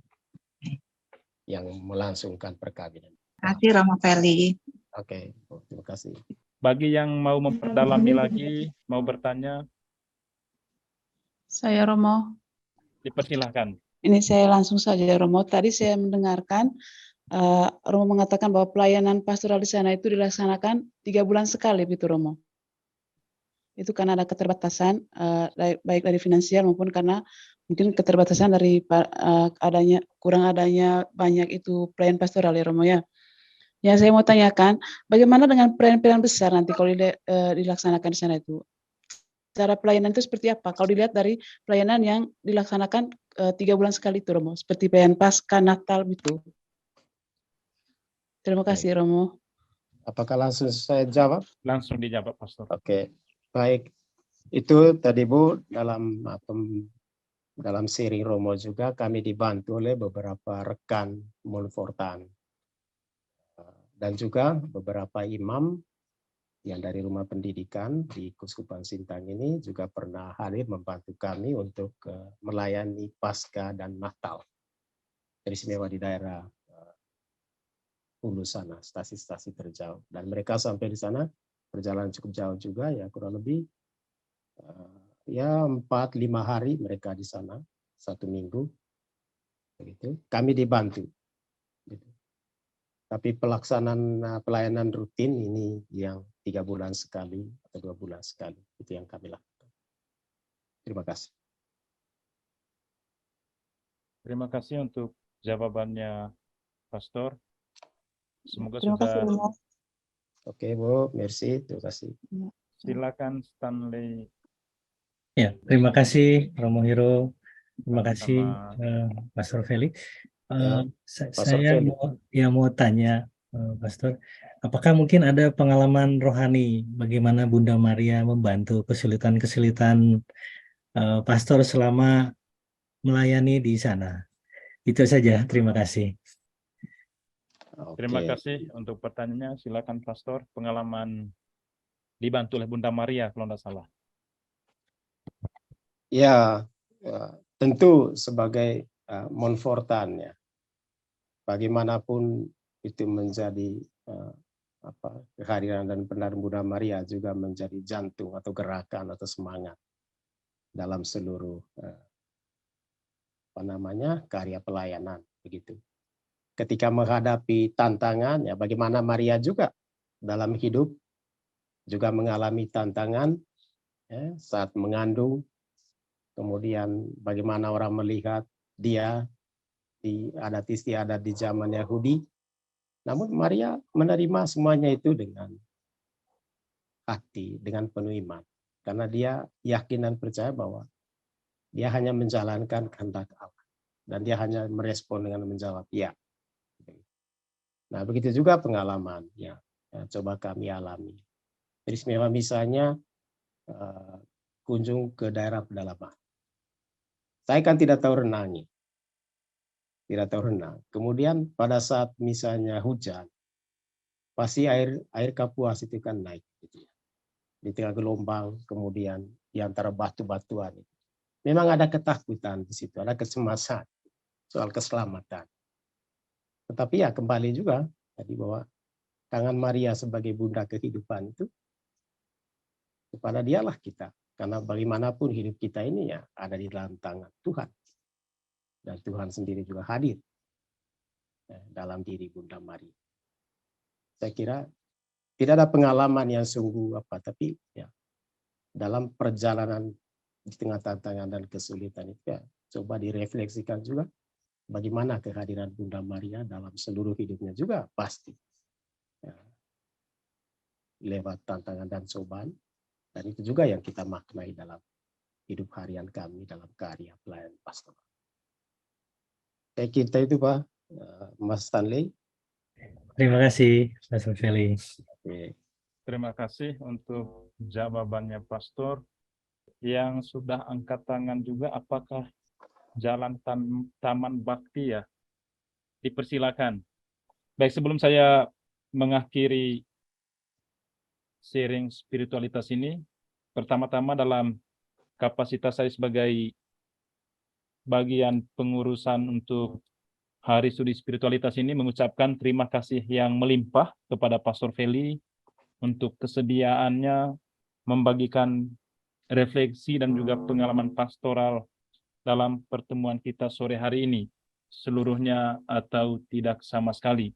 yang melangsungkan perkawinan. Terima kasih Romo Feli. Oke, terima kasih. Bagi yang mau memperdalami lagi, mau bertanya, Saya Romo, dipersilahkan. ini saya langsung saja Romo. Tadi saya mendengarkan Romo mengatakan bahwa pelayanan pastoral di sana itu dilaksanakan 3 bulan sekali, gitu Romo. Itu karena ada keterbatasan, baik dari finansial maupun karena mungkin keterbatasan dari kurang adanya banyak itu pelayan pastoral ya Romo ya. Yang saya mau tanyakan, bagaimana dengan pelayanan besar nanti kalau dilaksanakan di sana itu? Cara pelayanan itu seperti apa? Kalau dilihat dari pelayanan yang dilaksanakan 3 bulan sekali itu Romo, seperti pelayanan Paskah, Natal gitu. Terima kasih Romo. Apakah langsung saya jawab? Langsung dijawab, Pastor. Oke, baik. Itu tadi Bu, dalam seri Romo juga kami dibantu oleh beberapa rekan Montfortan dan juga beberapa imam yang dari rumah pendidikan di Kuskupan Sintang ini juga pernah hadir membantu kami untuk melayani Paskah dan Natal. teristimewa di daerah Hulu sana, stasi-stasi terjauh. Dan mereka sampai di sana perjalanan cukup jauh juga, ya kurang lebih ya 4-5 hari mereka di sana, 1 minggu. Begitu. Kami dibantu. Gitu. Tapi pelaksanaan pelayanan rutin ini yang 3 bulan sekali atau 2 bulan sekali, itu yang kami lakukan. Terima kasih. Terima kasih untuk jawabannya, Pastor. Semoga Terima kasih, sudah. Romo. Oke, Bu, merci, terima kasih. Silakan Stanley. Ya, terima kasih Romo Hiro, terima kasih Sama-sama. Pastor Feli. Ya, Pastor Saya Feli. mau tanya, Pastor, apakah mungkin ada pengalaman rohani bagaimana Bunda Maria membantu kesulitan-kesulitan Pastor selama melayani di sana? Itu saja, terima kasih. Terima Oke. kasih untuk pertanyaannya. Silakan Pastor, pengalaman dibantu oleh Bunda Maria kalau tidak salah. Ya, tentu sebagai Montfortan ya, bagaimanapun itu menjadi kehadiran dan benar Bunda Maria juga menjadi jantung atau gerakan atau semangat dalam seluruh karya pelayanan begitu. Ketika menghadapi tantangan, ya bagaimana Maria juga dalam hidup juga mengalami tantangan ya, saat mengandung, kemudian bagaimana orang melihat dia di adat istiadat di zaman Yahudi. Namun Maria menerima semuanya itu dengan hati, dengan penuh iman. Karena dia yakin dan percaya bahwa dia hanya menjalankan kehendak Allah. Dan dia hanya merespon dengan menjawab ya. Nah, begitu juga pengalaman ya, coba kami alami. Teristimewa misalnya kunjung ke daerah pedalaman. Saya kan tidak tahu renang. Tidak tahu renang. Kemudian pada saat misalnya hujan, pasti air Kapuas itu kan naik gitu ya. Di tengah gelombang, kemudian di antara batu-batuan. Memang ada ketakutan di situ, ada kecemasan soal keselamatan. Tetapi ya kembali juga tadi bahwa tangan Maria sebagai bunda kehidupan itu kepada dialah kita. Karena bagaimanapun hidup kita ini ya ada di dalam tangan Tuhan. Dan Tuhan sendiri juga hadir dalam diri Bunda Maria. Saya kira tidak ada pengalaman yang sungguh tapi ya dalam perjalanan di tengah tantangan dan kesulitan itu ya coba direfleksikan juga bagaimana kehadiran Bunda Maria dalam seluruh hidupnya juga pasti ya, lewat tantangan dan cobaan, dan itu juga yang kita maknai dalam hidup harian kami dalam karya pelayanan pastoral. Kayak kita itu Pak Mas Stanley. Terima kasih, Pastor Feli. Oke. Terima kasih untuk jawabannya Pastor. Yang sudah angkat tangan juga, apakah jalan Taman Bakti ya? Dipersilakan. Baik, sebelum saya mengakhiri sharing spiritualitas ini, pertama-tama dalam kapasitas saya sebagai bagian pengurusan untuk Hari Studi Spiritualitas ini mengucapkan terima kasih yang melimpah kepada Pastor Feli untuk kesediaannya membagikan refleksi dan juga pengalaman pastoral dalam pertemuan kita sore hari ini, seluruhnya atau tidak sama sekali.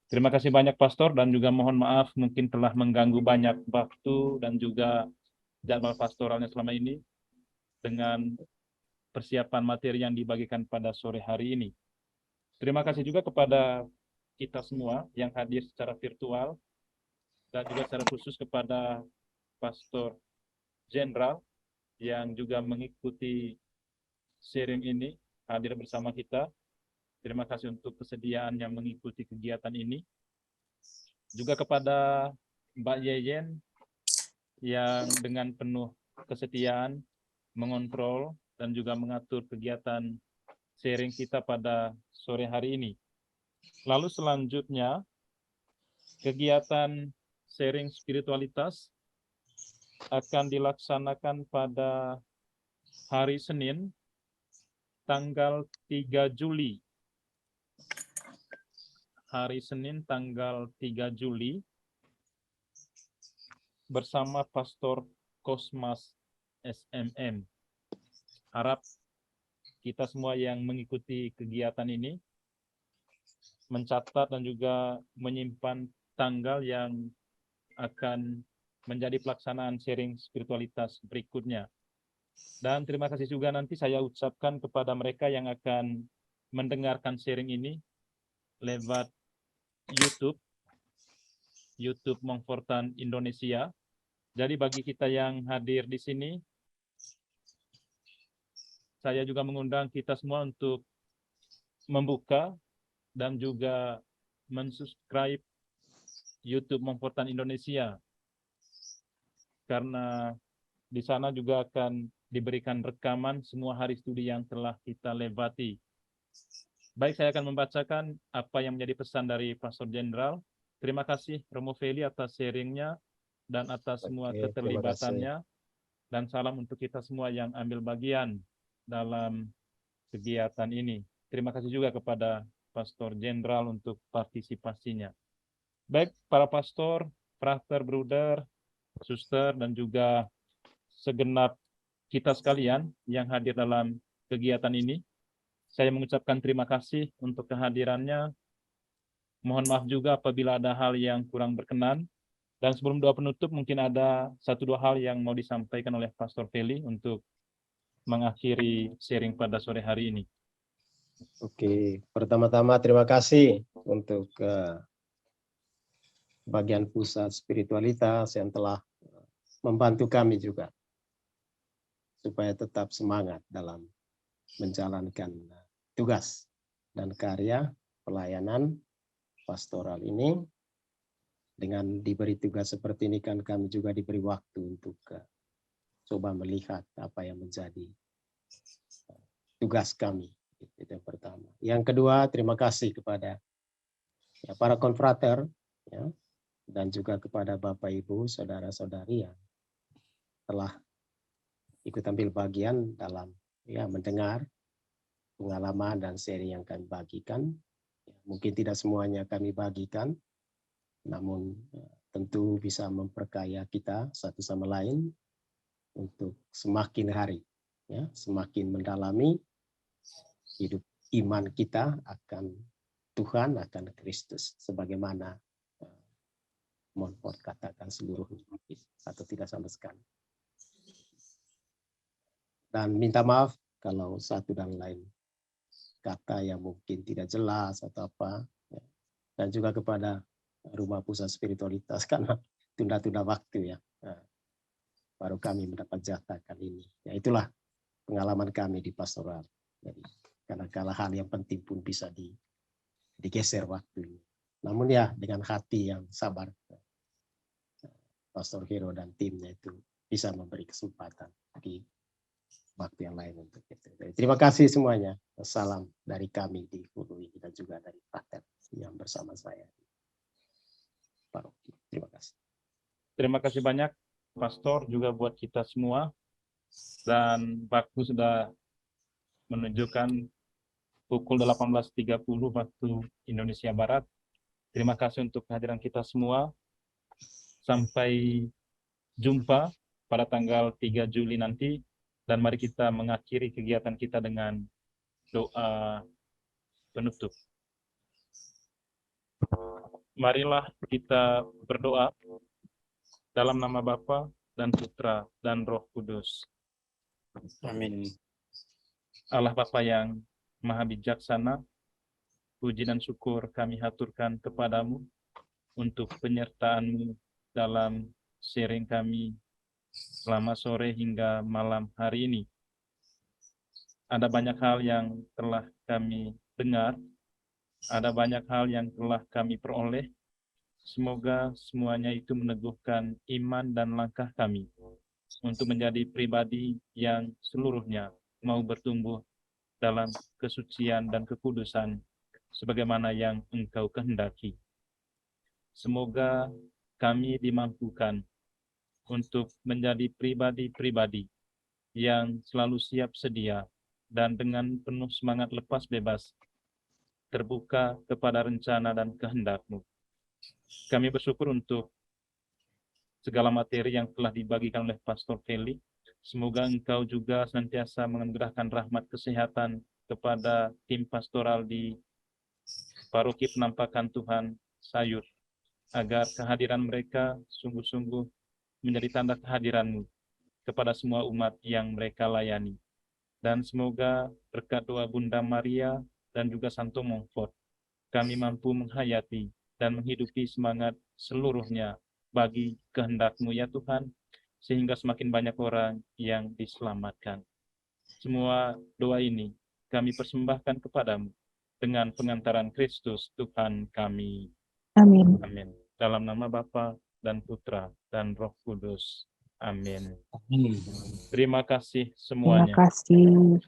Terima kasih banyak Pastor, dan juga mohon maaf mungkin telah mengganggu banyak waktu dan juga jadwal pastoralnya selama ini dengan persiapan materi yang dibagikan pada sore hari ini. Terima kasih juga kepada kita semua yang hadir secara virtual, dan juga secara khusus kepada Pastor Jenderal yang juga mengikuti sharing ini, hadir bersama kita. Terima kasih untuk kesediaannya mengikuti kegiatan ini. Juga kepada Mbak Yeyen yang dengan penuh kesetiaan mengontrol dan juga mengatur kegiatan sharing kita pada sore hari ini. Lalu selanjutnya, kegiatan sharing spiritualitas akan dilaksanakan pada hari Senin, tanggal 3 Juli hari Senin tanggal 3 Juli bersama Pastor Kosmas SMM. Harap kita semua yang mengikuti kegiatan ini mencatat dan juga menyimpan tanggal yang akan menjadi pelaksanaan sharing spiritualitas berikutnya. Dan terima kasih juga nanti saya ucapkan kepada mereka yang akan mendengarkan sharing ini lewat YouTube Montfortan Indonesia. Jadi bagi kita yang hadir di sini, saya juga mengundang kita semua untuk membuka dan juga mensubscribe YouTube Montfortan Indonesia. Karena di sana juga akan diberikan rekaman semua hari studi yang telah kita lewati. Baik, saya akan membacakan apa yang menjadi pesan dari Pastor Jenderal. Terima kasih Romo Feli atas sharingnya dan atas semua Oke, terima keterlibatannya. Dan salam untuk kita semua yang ambil bagian dalam kegiatan ini. Terima kasih juga kepada Pastor Jenderal untuk partisipasinya. Baik, para pastor, frater, bruder, suster, dan juga segenap kita sekalian yang hadir dalam kegiatan ini, saya mengucapkan terima kasih untuk kehadirannya. Mohon maaf juga apabila ada hal yang kurang berkenan. Dan sebelum doa penutup, mungkin ada 1-2 hal yang mau disampaikan oleh Pastor Feli untuk mengakhiri sharing pada sore hari ini. Oke, pertama-tama terima kasih untuk bagian pusat spiritualitas yang telah membantu kami juga supaya tetap semangat dalam menjalankan tugas dan karya pelayanan pastoral ini. Dengan diberi tugas seperti ini kan kami juga diberi waktu untuk coba melihat apa yang menjadi tugas kami. Itu yang pertama. Yang kedua, terima kasih kepada para konfrater ya, dan juga kepada Bapak Ibu, saudara-saudari yang telah ikut ambil bagian dalam mendengar pengalaman dan seri yang kami bagikan. Mungkin tidak semuanya kami bagikan, namun tentu bisa memperkaya kita satu sama lain untuk semakin hari, semakin mendalami hidup iman kita akan Tuhan, akan Kristus, sebagaimana Montfort katakan seluruhnya, atau tidak sama sekali. Dan minta maaf kalau satu dan lain kata yang mungkin tidak jelas atau apa, dan juga kepada Rumah Pusat Spiritualitas karena tunda-tunda waktu ya, baru kami mendapat jatah kali ini. Ya itulah pengalaman kami di pastoral. Jadi kadang-kala hal yang penting pun bisa digeser waktunya. Namun ya dengan hati yang sabar, Pastor Hero dan timnya itu bisa memberi kesempatan di waktu yang lain untuk itu. Jadi, terima kasih semuanya. Salam dari kami di Hului dan juga dari Pater yang bersama saya. Terima kasih. Terima kasih banyak Pastor juga buat kita semua. Dan waktu sudah menunjukkan pukul 18.30 waktu Indonesia Barat. Terima kasih untuk kehadiran kita semua. Sampai jumpa pada tanggal 3 Juli nanti. Dan mari kita mengakhiri kegiatan kita dengan doa penutup. Marilah kita berdoa dalam nama Bapa dan Putra dan Roh Kudus. Amin. Allah Bapa yang Maha Bijaksana, puji dan syukur kami haturkan kepadamu untuk penyertaan-Mu dalam sharing kami selama sore hingga malam hari ini. Ada banyak hal yang telah kami dengar, ada banyak hal yang telah kami peroleh. Semoga semuanya itu meneguhkan iman dan langkah kami untuk menjadi pribadi yang seluruhnya mau bertumbuh dalam kesucian dan kekudusan sebagaimana yang Engkau kehendaki. Semoga kami dimampukan untuk menjadi pribadi-pribadi yang selalu siap sedia dan dengan penuh semangat lepas bebas terbuka kepada rencana dan kehendak-Mu. Kami bersyukur untuk segala materi yang telah dibagikan oleh Pastor Feli. Semoga Engkau juga senantiasa menganugerahkan rahmat kesehatan kepada tim pastoral di Paroki Penampakan Tuhan Sayur, agar kehadiran mereka sungguh-sungguh menjadi tanda kehadiran-Mu kepada semua umat yang mereka layani. Dan semoga berkat doa Bunda Maria dan juga Santo Montfort, kami mampu menghayati dan menghidupi semangat seluruhnya bagi kehendak-Mu ya Tuhan, sehingga semakin banyak orang yang diselamatkan. Semua doa ini kami persembahkan kepadamu dengan pengantaran Kristus Tuhan kami. Amin. Amin. Dalam nama Bapa dan Putra dan Roh Kudus. Amin. Amin. Terima kasih Terima semuanya. kasih.